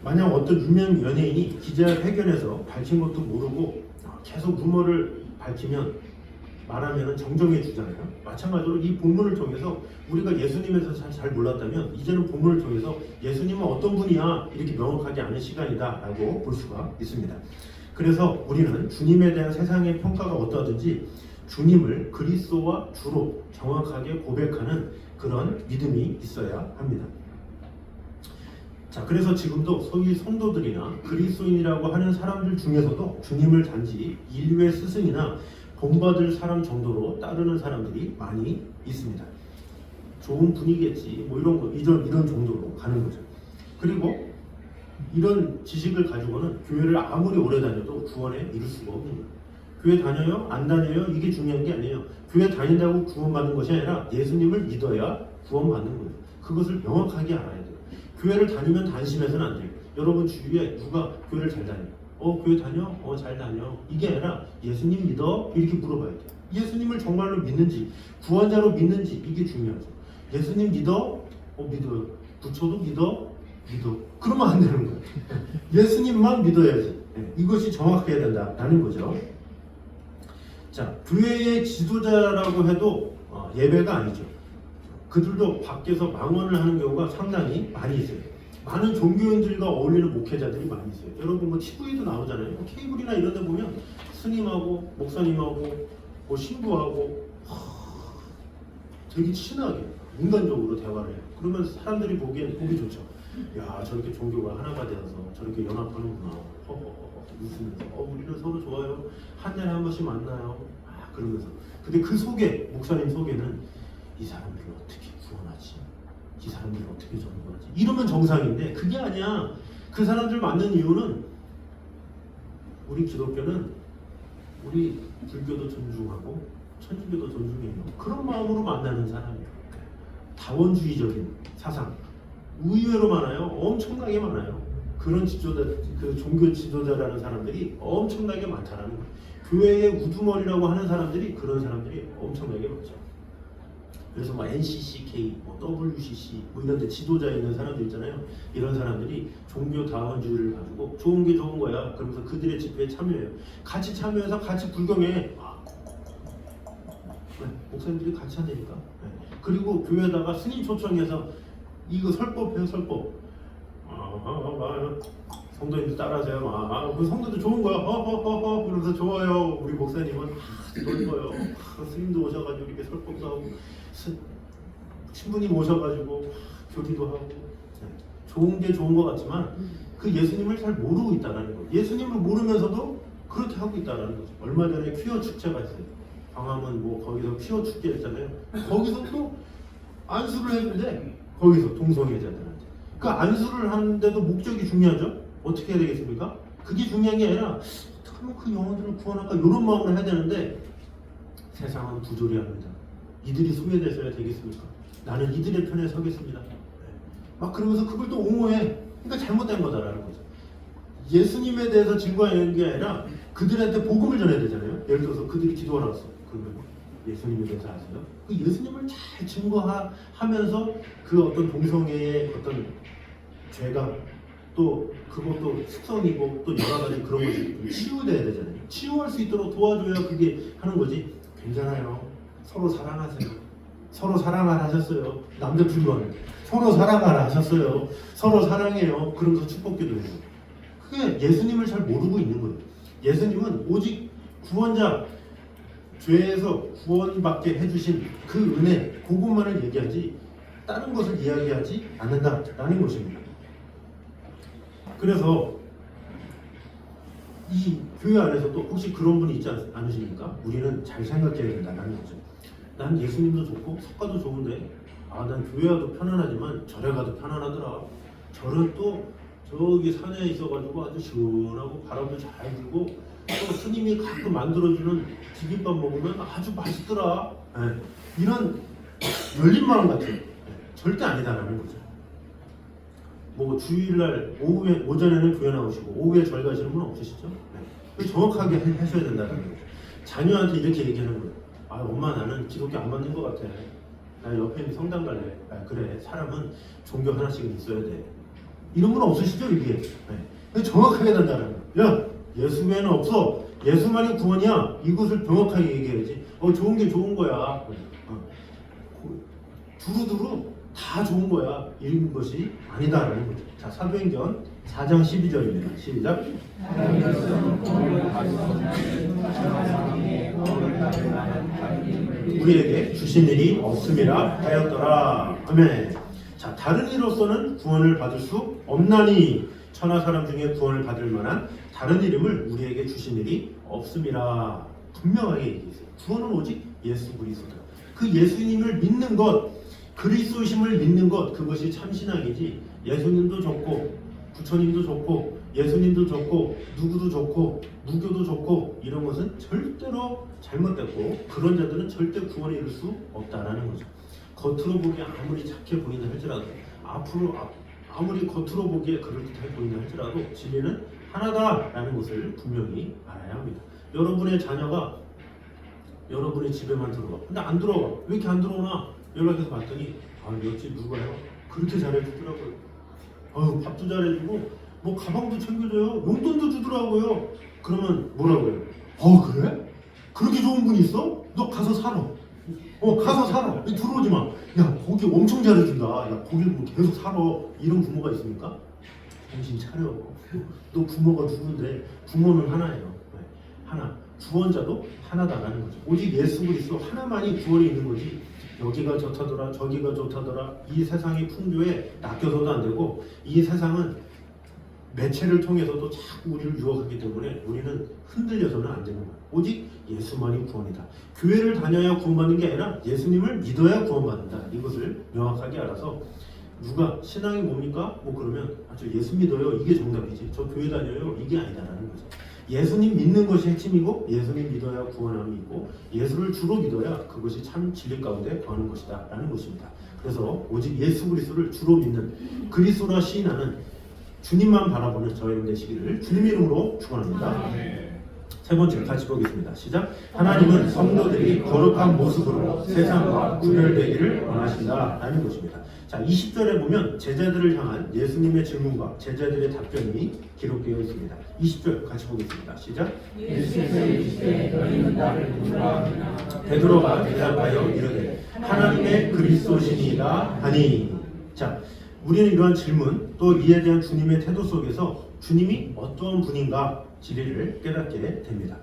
만약 어떤 유명 연예인이 기자회견에서 밝힌 것도 모르고 계속 루머를 밝히면 말하면 정정해 주잖아요. 마찬가지로 이 본문을 통해서 우리가 예수님에 대해서 잘 몰랐다면 이제는 본문을 통해서 예수님은 어떤 분이야 이렇게 명확하게 아는 시간이다 라고 볼 수가 있습니다. 그래서 우리는 주님에 대한 세상의 평가가 어떠하든지 주님을 그리스도와 주로 정확하게 고백하는 그런 믿음이 있어야 합니다. 자, 그래서 지금도 소위 성도들이나 그리스도인이라고 하는 사람들 중에서도 주님을 단지 인류의 스승이나 본받을 사람 정도로 따르는 사람들이 많이 있습니다. 좋은 분이겠지, 뭐 이런 거, 이런 정도로 가는 거죠. 그리고 이런 지식을 가지고는 교회를 아무리 오래 다녀도 구원에 이를 수가 없는 거예요. 교회 다녀요? 안 다녀요? 이게 중요한 게 아니에요. 교회 다닌다고 구원받는 것이 아니라 예수님을 믿어야 구원받는 거예요. 그것을 명확하게 알아야 돼요. 교회를 다니면 단심해서는 안 돼요. 여러분 주위에 누가 교회를 잘 다녀요? 교회 다녀? 잘 다녀. 이게 아니라 예수님 믿어? 이렇게 물어봐야 돼요. 예수님을 정말로 믿는지, 구원자로 믿는지 이게 중요하죠. 예수님 믿어? 믿어요. 부처도 믿어? 믿어. 그러면 안 되는 거예요. 예수님만 믿어야지. 이것이 정확해야 된다라는 거죠. 자, 교회의 지도자라고 해도 예배가 아니죠. 그들도 밖에서 망언을 하는 경우가 상당히 많이 있어요. 많은 종교인들과 어울리는 목회자들이 많이 있어요. 여러분 뭐 TV도 나오잖아요. 케이블이나 이런 데 보면 스님하고 목사님하고 뭐 신부하고 되게 친하게 인간적으로 대화를 해요. 그러면 사람들이 보기엔 보기 좋죠. 야, 저렇게 종교가 하나가 되어서 저렇게 연합하는구나. 웃으면서 우리는 서로 좋아요. 한 달에 한 번씩 만나요. 그러면서. 근데 그 속에 목사님 속에는 이 사람들을 어떻게 구원하지? 이 사람들을 어떻게 전도하지? 이러면 정상인데 그게 아니야. 그 사람들 만난 이유는 우리 기독교는 우리 불교도 존중하고 천주교도 존중해요. 그런 마음으로 만나는 사람이에요. 다원주의적인 사상 의외로 많아요. 엄청나게 많아요. 그런 지도자, 그 종교 지도자라는 사람들이 엄청나게 많다라는 거예요. 교회의 우두머리라고 하는 사람들이 그런 사람들이 엄청나게 많죠. 그래서 뭐 NCCK, 뭐 WCC 뭐 이런 데 지도자에 있는 사람들 있잖아요. 이런 사람들이 종교 다원주의를 가지고 좋은 게 좋은 거야. 그러면서 그들의 집회에 참여해요. 같이 참여해서 같이 불경해. 목사님들이 같이 한다니까. 그리고 교회에다가 스님 초청해서 이거 설법해요, 설법. 성도님들 따라하세요. 그 성도들 좋은 거야. 그러면서 좋아요. 우리 목사님은 좋은 거예요. 스님도 오셔가지고 이렇게 설법도 하고 신부님 오셔가지고 교리도 하고 좋은 게 좋은 것 같지만 그 예수님을 잘 모르고 있다는 거예요. 예수님을 모르면서도 그렇게 하고 있다는 거죠. 얼마 전에 퀴어 축제가 있어요. 광화문 뭐 거기서 퀴어 축제 했잖아요. 거기서 또 안수를 했는데 거기서 동성애자들한테 그 안수를 하는데도 목적이 중요하죠. 어떻게 해야 되겠습니까? 그게 중요한 게 아니라 하면 그 영혼들을 구원할까 이런 마음으로 해야 되는데 세상은 부조리합니다. 이들이 소외돼서야 되겠습니까? 나는 이들의 편에 서겠습니다. 막 그러면서 그걸 또 옹호해. 그러니까 잘못된 거다라는 거죠. 예수님에 대해서 증거하는 게 아니라 그들한테 복음을 전해야 되잖아요. 예를 들어서 그들이 기도가 나왔어. 그러면 예수님에 대해서 아세요? 그 예수님을 잘 증거하면서 그 어떤 동성애의 어떤 죄가 또 그것도 숙성이고 또 여러 가지 그런 것이 치유돼야 되잖아요. 치유할 수 있도록 도와줘야 그게 하는 거지. 괜찮아요. 서로 사랑하세요. 서로 사랑하라 하셨어요. 남자 불만 서로 사랑하라 하셨어요. 서로 사랑해요. 그러면서 축복기도 해요. 그게 예수님을 잘 모르고 있는 거예요. 예수님은 오직 구원자, 죄에서 구원받게 해주신 그 은혜, 그것만을 얘기하지 다른 것을 이야기하지 않는다라는 것입니다. 그래서 이 교회 안에서도 혹시 그런 분이 있지 않으십니까? 우리는 잘 생각해야 된다는 거죠. 난 예수님도 좋고 석가도 좋은데 난 교회 가도 편안하지만 절에 가도 편안하더라. 절은 또 저기 산에 있어가지고 아주 시원하고 바람도 잘 불고 또 스님이 가끔 만들어주는 비빔밥 먹으면 아주 맛있더라. 이런 열린 마음 같은 절대 아니다라는 거죠. 뭐 주일날 오전에는 교회 나오시고 오후에 절 가시는 분은 없으시죠? 정확하게 하셔야 된다는 거죠. 자녀한테 이렇게 얘기하는 거예요. 엄마 나는 기독교 안 맞는 것 같아. 나 옆에 있는 성당 갈래. 그래 사람은 종교 하나씩은 있어야 돼. 이런 분 없으시죠 이게? 정확하게 된다는 거예요. 야 예수 외에는 없어. 예수만이 구원이야. 이것을 정확하게 얘기해야지. 좋은 게 좋은 거야. 두루두루 다 좋은 거야. 이런 것이 아니다라는 거죠. 자, 사도행전 4장 12절입니다. 시작. 우리에게 주신 일이 없음이라 하였더라. 아멘. 자, 다른 이로서는 구원을 받을 수 없나니 천하 사람 중에 구원을 받을 만한 다른 이름을 우리에게 주신 일이 없음이라. 분명하게 얘기했어요. 구원은 오직 예수 그리스도다. 그 예수님을 믿는 것, 그리스도심을 믿는 것, 그것이 참신앙이지. 예수님도 좋고 부처님도 좋고 예수님도 좋고 누구도 좋고 무교도 좋고 이런 것은 절대로 잘못됐고 그런 자들은 절대 구원에 이를 수 없다라는 거죠. 겉으로 보기에 아무리 착해 보인다 할지라도 아무리 겉으로 보기에 그럴듯해 보인다 할지라도 진리는 하나다라는 것을 분명히 알아야 합니다. 여러분의 자녀가 여러분의 집에만 들어와. 근데 안 들어와. 왜 이렇게 안 들어오나? 연락해서 봤더니 옆집 누가요? 그렇게 잘해주더라고요. 밥도 잘해주고 뭐 가방도 챙겨줘요. 용돈도 주더라고요. 그러면 뭐라고요? 그래? 그렇게 좋은 분이 있어? 너 가서 살아. 가서 살아. 들어오지 마. 야 거기 엄청 잘해준다. 야 거기 뭐 계속 살아. 이런 부모가 있습니까? 정신 차려. 너 부모가 누군데? 부모는 하나예요. 하나. 구원자도 하나다라는 거죠. 오직 예수 그리스도 하나만이 구원이 있는 거지. 여기가 좋다더라 저기가 좋다더라 이 세상의 풍조에 낚여서도 안 되고 이 세상은 매체를 통해서도 자꾸 우리를 유혹하기 때문에 우리는 흔들려서는 안 되는 거예요. 오직 예수만이 구원이다. 교회를 다녀야 구원받는 게 아니라 예수님을 믿어야 구원받는다. 이것을 명확하게 알아서 누가 신앙이 뭡니까? 그러면 저 예수 믿어요. 이게 정답이지. 저 교회 다녀요. 이게 아니다라는 거죠. 예수님 믿는 것이 핵심이고 예수님 믿어야 구원함이 있고 예수를 주로 믿어야 그것이 참 진리 가운데 거하는 것이다 라는 것입니다. 그래서 오직 예수 그리스도를 주로 믿는 그리스도라 시인하는 주님만 바라보는 저희들 되시기를 주님 이름으로 축원합니다. 세 번째 같이 보겠습니다. 시작. 하나님은 성도들이 거룩한 모습으로 세상과 구별되기를 원하신다 라는 것입니다. 자, 20절에 보면 제자들을 향한 예수님의 질문과 제자들의 답변이 기록되어 있습니다. 20절 같이 보겠습니다. 시작. 베드로가 대답하여 이르되 하나님의 그리스도시니이다 하니. 자, 우리는 이러한 질문 또 이에 대한 주님의 태도 속에서 주님이 어떠한 분인가 진리를 깨닫게 됩니다.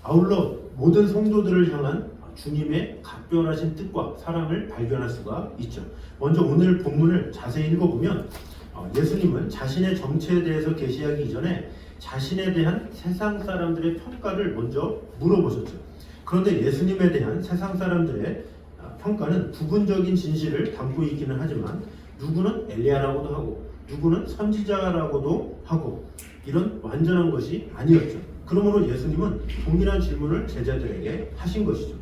아울러 모든 성도들을 향한 주님의 각별하신 뜻과 사랑을 발견할 수가 있죠. 먼저 오늘 본문을 자세히 읽어보면 예수님은 자신의 정체에 대해서 계시하기 이전에 자신에 대한 세상 사람들의 평가를 먼저 물어보셨죠. 그런데 예수님에 대한 세상 사람들의 평가는 부분적인 진실을 담고 있기는 하지만 누구는 엘리야라고도 하고 누구는 선지자라고도 하고 이런 완전한 것이 아니었죠. 그러므로 예수님은 동일한 질문을 제자들에게 하신 것이죠.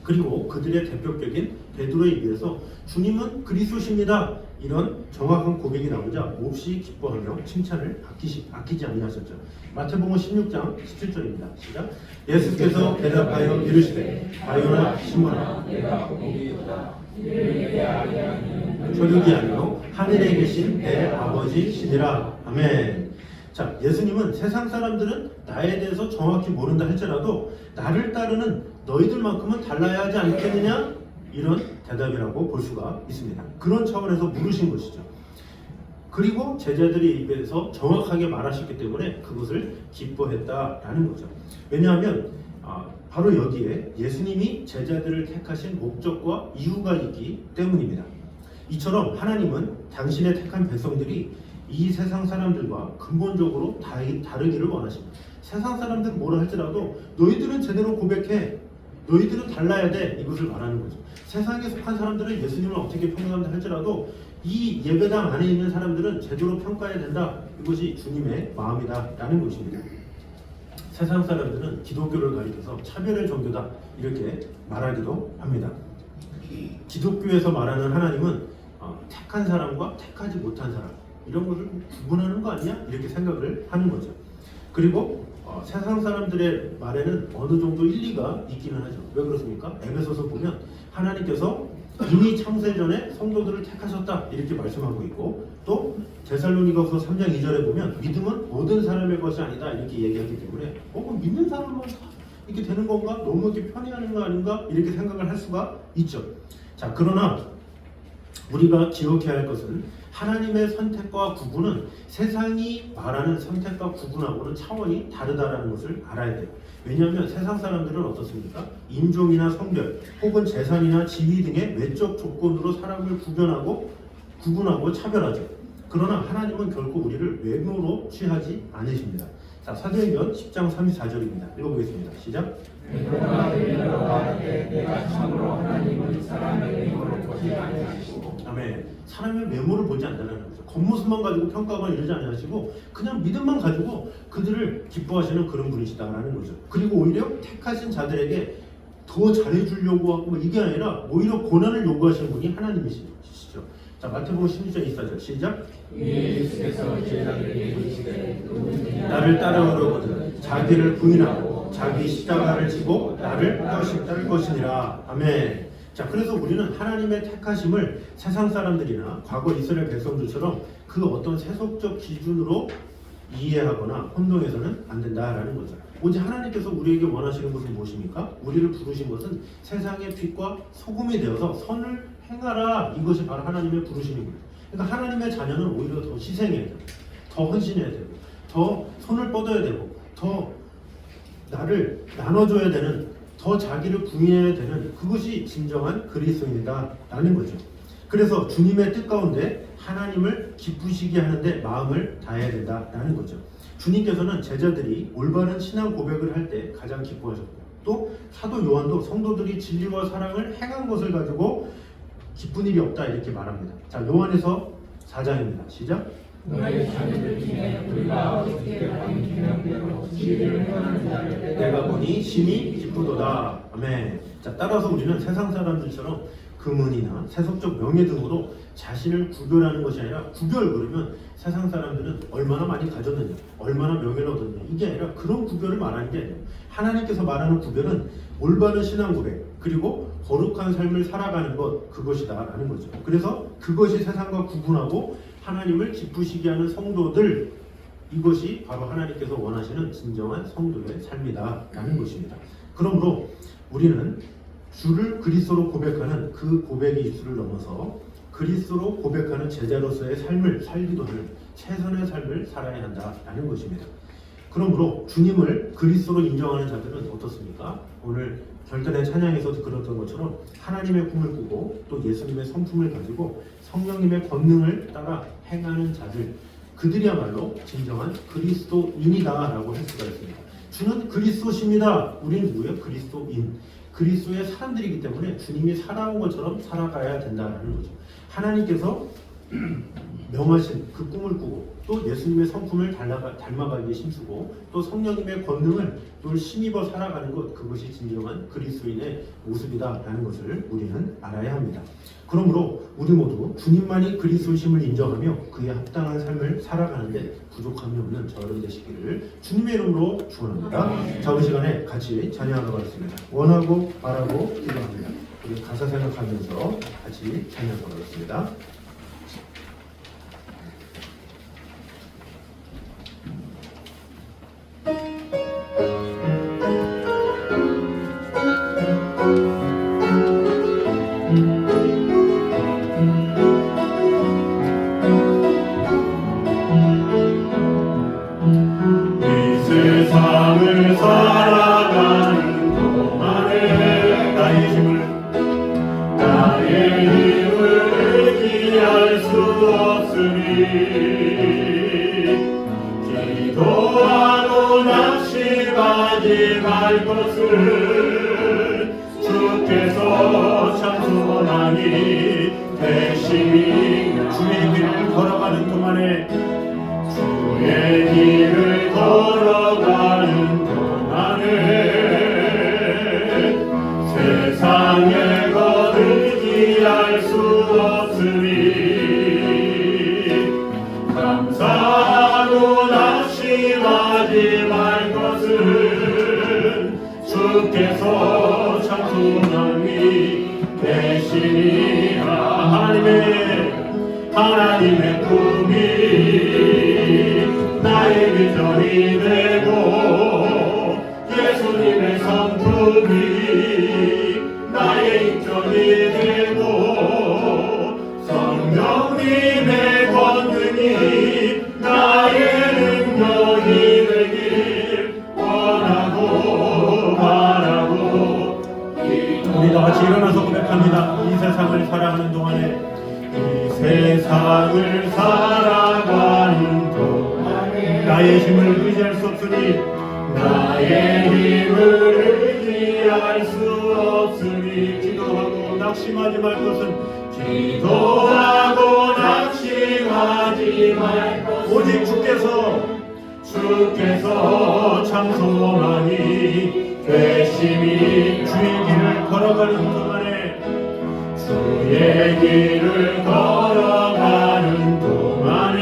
그리고 그들의 대표격인 베드로에 비해서 주님은 그리스도십니다. 이런 정확한 고백이 나오자 몹시 기뻐하며 칭찬을 아끼지 아니하셨죠. 마태복음 16장 17절입니다. 시작. 예수께서 대답하여 이르시되 바요나 시몬아 내가 복이 있다. 이를 내게 아니하니 조력이 아니요 하늘에 계신 내 아버지시니라. 아멘. 자, 예수님은 세상 사람들은 나에 대해서 정확히 모른다 할지라도 나를 따르는 너희들만큼은 달라야 하지 않겠느냐? 이런 대답이라고 볼 수가 있습니다. 그런 차원에서 물으신 것이죠. 그리고 제자들의 입에서 정확하게 말하셨기 때문에 그것을 기뻐했다라는 거죠. 왜냐하면 바로 여기에 예수님이 제자들을 택하신 목적과 이유가 있기 때문입니다. 이처럼 하나님은 당신의 택한 백성들이 이 세상 사람들과 근본적으로 다르기를 원하십니다. 세상 사람들은 뭐라 할지라도 너희들은 제대로 고백해. 너희들은 달라야 돼. 이것을 말하는 거죠. 세상에 속한 사람들은 예수님을 어떻게 평가한다 할지라도 이 예배당 안에 있는 사람들은 제대로 평가해야 된다. 이것이 주님의 마음이다 라는 것입니다. 세상 사람들은 기독교를 가리켜서 차별의 종교다 이렇게 말하기도 합니다. 기독교에서 말하는 하나님은 택한 사람과 택하지 못한 사람 이런 것을 구분하는 거 아니야? 이렇게 생각을 하는 거죠. 그리고 세상 사람들의 말에는 어느 정도 일리가 있기는 하죠. 왜 그렇습니까? 에베소서 보면 하나님께서 이미 창세 전에 성도들을 택하셨다 이렇게 말씀하고 있고, 또 데살로니가서 3장 2절에 보면 믿음은 모든 사람의 것이 아니다 이렇게 얘기하기 때문에 믿는 사람만 이렇게 되는 건가? 너무 이렇게 편애하는 거 아닌가? 이렇게 생각을 할 수가 있죠. 자, 그러나 우리가 기억해야 할 것은 하나님의 선택과 구분은 세상이 말하는 선택과 구분하고는 차원이 다르다라는 것을 알아야 돼요. 왜냐하면 세상 사람들은 어떻습니까? 인종이나 성별 혹은 재산이나 지위 등의 외적 조건으로 사람을 구분하고 차별하죠. 그러나 하나님은 결코 우리를 외모로 취하지 않으십니다. 자, 사도행전 10장 34절입니다. 읽어보겠습니다. 시작. 베드로가 베드로가 말하되 내가 참으로 하나님은 사람의 외모를 보지 아니하시고. 아멘. 사람의 외모를 보지 않는다는 거죠. 겉모습만 가지고 평가하거나 이러지 아니하시고 그냥 믿음만 가지고 그들을 기뻐하시는 그런 분이시다라는 거죠. 그리고 오히려 택하신 자들에게 더 잘해주려고 하고 이게 아니라 오히려 고난을 요구하시는 분이 하나님이시죠. 자, 마태복음 16장 24절 시작. 예수께서 제자들에게 이르시되 나를 따르려거든 자기를 부인하고 자기 십자가를 지고 나를 따를 것이니라. 아멘. 자, 그래서 우리는 하나님의 택하심을 세상 사람들이나 과거 이스라엘 백성들처럼 그 어떤 세속적 기준으로 이해하거나 혼동해서는 안 된다라는 거죠. 오직 하나님께서 우리에게 원하시는 것은 무엇입니까? 우리를 부르신 것은 세상의 빛과 소금이 되어서 선을 행하라. 이것이 바로 하나님의 부르심입니다. 그러니까 하나님의 자녀는 오히려 더 희생해야 되고 더 헌신해야 되고 더 손을 뻗어야 되고 더 나를 나눠줘야 되는, 더 자기를 부인해야 되는, 그것이 진정한 그리스도인이다 라는 거죠. 그래서 주님의 뜻 가운데 하나님을 기쁘시게 하는데 마음을 다해야 된다라는 거죠. 주님께서는 제자들이 올바른 신앙 고백을 할 때 가장 기뻐하셨고, 또 사도 요한도 성도들이 진리와 사랑을 행한 것을 가지고 기쁜 일이 없다 이렇게 말합니다. 자, 요한에서 4장입니다. 시작. 너의 자녀들 중에 우리가 어떻게 받은 계명대로 진리를 행하는 자를 내가 보니 심히 기쁘도다. 아멘. 자, 따라서 우리는 세상 사람들처럼 금은이나 세속적 명예 등으로 자신을 구별하는 것이 아니라, 구별 그러면 세상 사람들은 얼마나 많이 가졌느냐, 얼마나 명예를 얻었느냐, 이게 아니라 그런 구별을 말하는 게 아니에요. 하나님께서 말하는 구별은 올바른 신앙 고백, 그리고 거룩한 삶을 살아가는 것, 그것이다 라는 거죠. 그래서 그것이 세상과 구분하고 하나님을 기쁘시게 하는 성도들, 이것이 바로 하나님께서 원하시는 진정한 성도의 삶이다 라는 것입니다. 그러므로 우리는 주를 그리스도로 고백하는 그 고백의 입술을 넘어서 그리스도로 고백하는 제자로서의 삶을 살기도 하는 최선의 삶을 살아야 한다라는 것입니다. 그러므로 주님을 그리스도로 인정하는 자들은 어떻습니까? 오늘 결단의 찬양에서도 그랬던 것처럼 하나님의 꿈을 꾸고 또 예수님의 성품을 가지고 성령님의 권능을 따라 행하는 자들, 그들이야말로 진정한 그리스도인이다라고 할 수가 있습니다. 주는 그리스도십니다. 우리는 누구예요? 그리스도인. 그리스도의 사람들이기 때문에 주님이 살아온 것처럼 살아가야 된다는 거죠. 하나님께서 명하신 그 꿈을 꾸고 또 예수님의 성품을 닮아가기에 힘쓰고 또 성령님의 권능을 또 힘입어 살아가는 것, 그것이 진정한 그리스도인의 모습이다라는 것을 우리는 알아야 합니다. 그러므로 우리 모두 주님만이 그리스도심을 인정하며 그에 합당한 삶을 살아가는데 부족함이 없는 저여러분 되시기를 주님의 이름으로 축원합니다. 자, 우리 시간에 같이 찬양하러 가겠습니다. 원하고 바라고 기도합니다. 우리 가사 생각하면서 같이 찬양하러 가겠습니다. 세상을 살아가는 동안에 나의 힘을 의지할 수 없으니 기도하고 낙심하지 말 것을 주께서 참소하니 대신이 주의 길을 걸어가는 동안에 주의 길을 걸어가는 동안에 세상의 것 의지할 수 없으니 감사하고 낙심하지 말 것을 주께서 참소하니 대신이라. 하나님의 꿈이 나의 비전이 되고 예수님의 성품이 나의 인격이 되고 성령님의 권능이 나의 능력이 되길 원하고 바라고. 우리 다 같이 일어나서 고백합니다. 이 세상을 살아가는 동안에 세상을 살아가는 동안에 나의 힘을 의지할 수 없으니 나의 힘을 의지할 수 없으니 기도하고 낙심하지 말 것은 기도하고 낙심하지 말 것은 오직 주께서 참소하니 되심이 주의 길을 걸어가는 동안에 주의 길을 걸어가는 동안에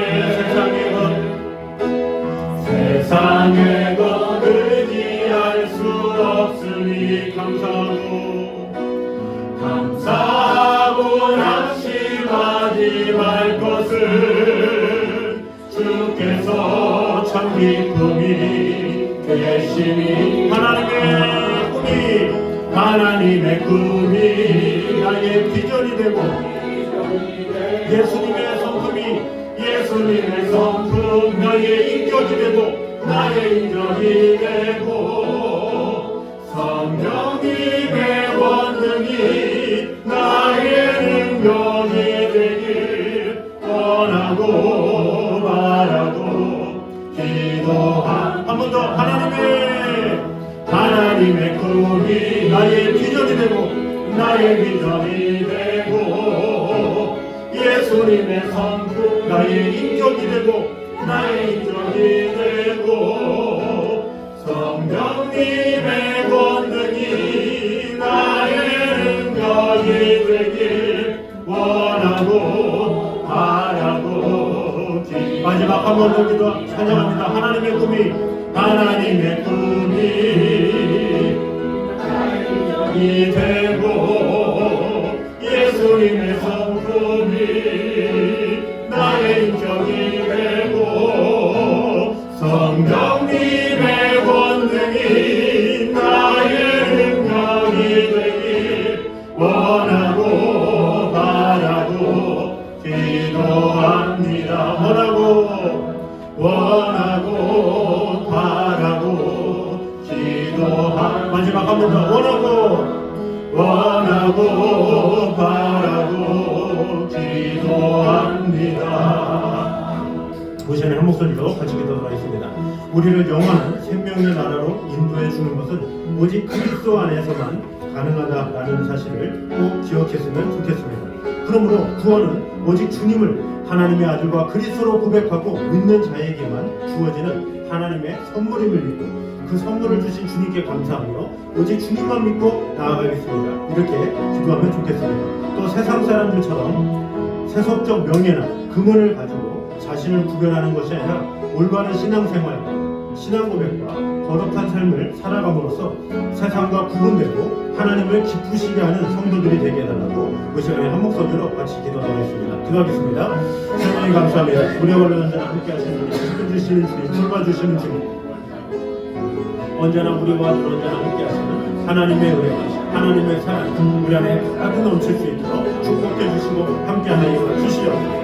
세상의 것 의지할 수 없으니 감사하고 낙심하지 말 것을 주께서 참 기쁨이 되시니 하나님의 꿈이 나의 비전이 되고 예수님의 성품 나의 인격이 되고 나의 인격이 되고 성령님의 권능이 나의 능력이 되길 원하고 바라고 기도한. 한 번 더. 하나님의 꿈이 나의 비전이 되고 예수님의 성품 나의 인격이 되고 나의 인격이 되고 성령님의 권능이 나의 능력이 되길 원하고 바라고. 마지막 한 번 더 기도 찬양합니다. 하나님의 꿈이 이 되고 예수님의 성품이 나의 인격이 되고 성령님의 권능이 나의 능력이 되길 원하고 바라고 기도합니다. 원하고 바라고 기도합니다. 마지막 한 번 더. 원하고 바라고 기도합니다. 우리 한 목소리로 같이 기도하겠습니다. 우리를 영원한 생명의 나라로 인도해 주는 것은 오직 그리스도 안에서만 가능하다라는 사실을 꼭 기억했으면 좋겠습니다. 그러므로 구원은 오직 주님을 하나님의 아들과 그리스도로 고백하고 믿는 자에게만 주어지는 하나님의 선물임을 믿고 그 선물을 주신 주님께 감사하며 오직 주님만 믿고 나아가겠습니다. 이렇게 기도하면 좋겠습니다. 또 세상 사람들처럼 세속적 명예나 금을 가지고 자신을 구별하는 것이 아니라 올바른 신앙생활, 신앙 고백과 거룩한 삶을 살아감으로써 세상과 구분되고 하나님을 기쁘시게 하는 성도들이 되게 해달라고 그 시간에 한목소리로 같이 기도하겠습니다. 기도하겠습니다. 하나님 감사합니다. 우리 언제나 함께 하시는 주님, 지켜주시는 주님, 돌봐주시는 주님, 언제나 우리와 언제나 함께 하시는 하나님의 은혜와 하나님의 사랑 우리 안에 가득 넘칠 수 있도록 축복해 주시고 함께 하여 주시옵소서.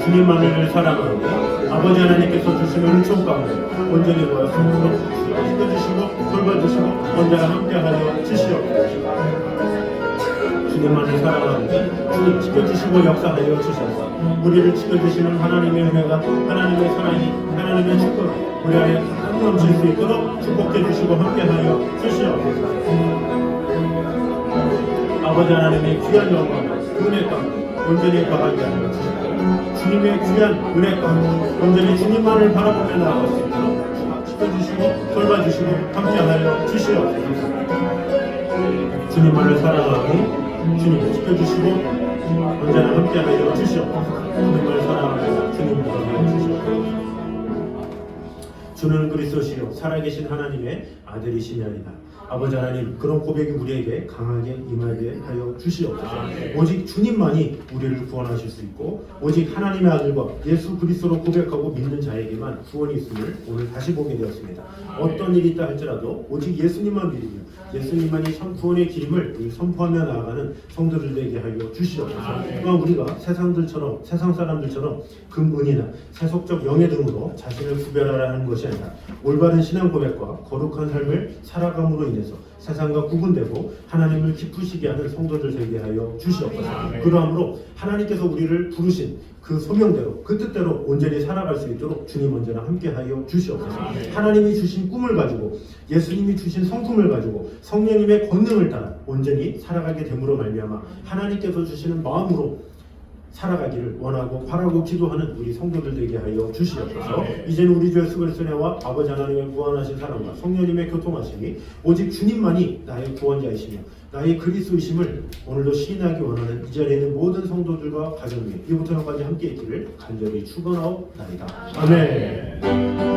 주님만을 사랑하고 아버지 하나님께서 주시는 은총 가운데 온전히 모였으므로 지켜주시고 돌봐주시고 언제나 함께하여 주시옵소서. 주님만을 사랑하고 주님 지켜주시고 역사하여 주셔서 우리를 지켜주시는 하나님의 은혜가 하나님의 사랑이 하나님의 축복 우리 안에 가득 넘칠 수 있도록 축복해 주시고 함께하여 주시옵소서. 아버지 하나님의 귀한 영광과 은혜 가운데 온전히 거하게 하여 주시옵소서. 주님의 귀한 은혜 가운데 온전히 주님만을 바라보며 나아갈 수 있도록 지켜주시고 돌봐주시고 함께하여 주시옵소서. 주님만을 사랑하고 주님을 지켜주시고 언제나 함께하여 주시옵소서. 주님을 사랑하며 주님을 사랑하여 주시옵소서. 주는 그리스도시요 살아계신 하나님의 아들이시냐이다. 아버지 하나님 그런 고백이 우리에게 강하게 임하게 하여 주시옵소서. 오직 주님만이 우리를 구원하실 수 있고 오직 하나님의 아들과 예수 그리스도로 고백하고 믿는 자에게만 구원이 있음을 오늘 다시 보게 되었습니다. 어떤 일이 있다 할지라도 오직 예수님만 믿으며 예수님만이 구원의 길임을 선포하며 나아가는 성도들 되게 하여 주시옵소서. 또한 우리가 세상 사람들처럼 금은이나 세속적 영예 등으로 자신을 구별하라는 것이 아니라 올바른 신앙 고백과 거룩한 삶을 살아감으로 인해서 세상과 구분되고 하나님을 기쁘시게 하는 성도들 되게 하여 주시옵소서. 그러함으로 하나님께서 우리를 부르신 그 소명대로 그 뜻대로 온전히 살아갈 수 있도록 주님 언제나 함께하여 주시옵소서. 하나님이 주신 꿈을 가지고 예수님이 주신 성품을 가지고 성령님의 권능을 따라 온전히 살아가게 됨으로 말미암아 하나님께서 주시는 마음으로 살아가기를 원하고 바라고 기도하는 우리 성도들 되게 하여 주시옵소서. 이제는 우리 주 예수 그리스도의 은혜와 아버지 하나님의 구원하신 사랑과 성령님의 교통하심이 오직 주님만이 나의 구원자이시며 나의 그리스도이심을 오늘도 시인하기 원하는 이 자리에 있는 모든 성도들과 가정 위에 이부터 영까지 함께 있기를 간절히 축원하옵나이다. 아멘.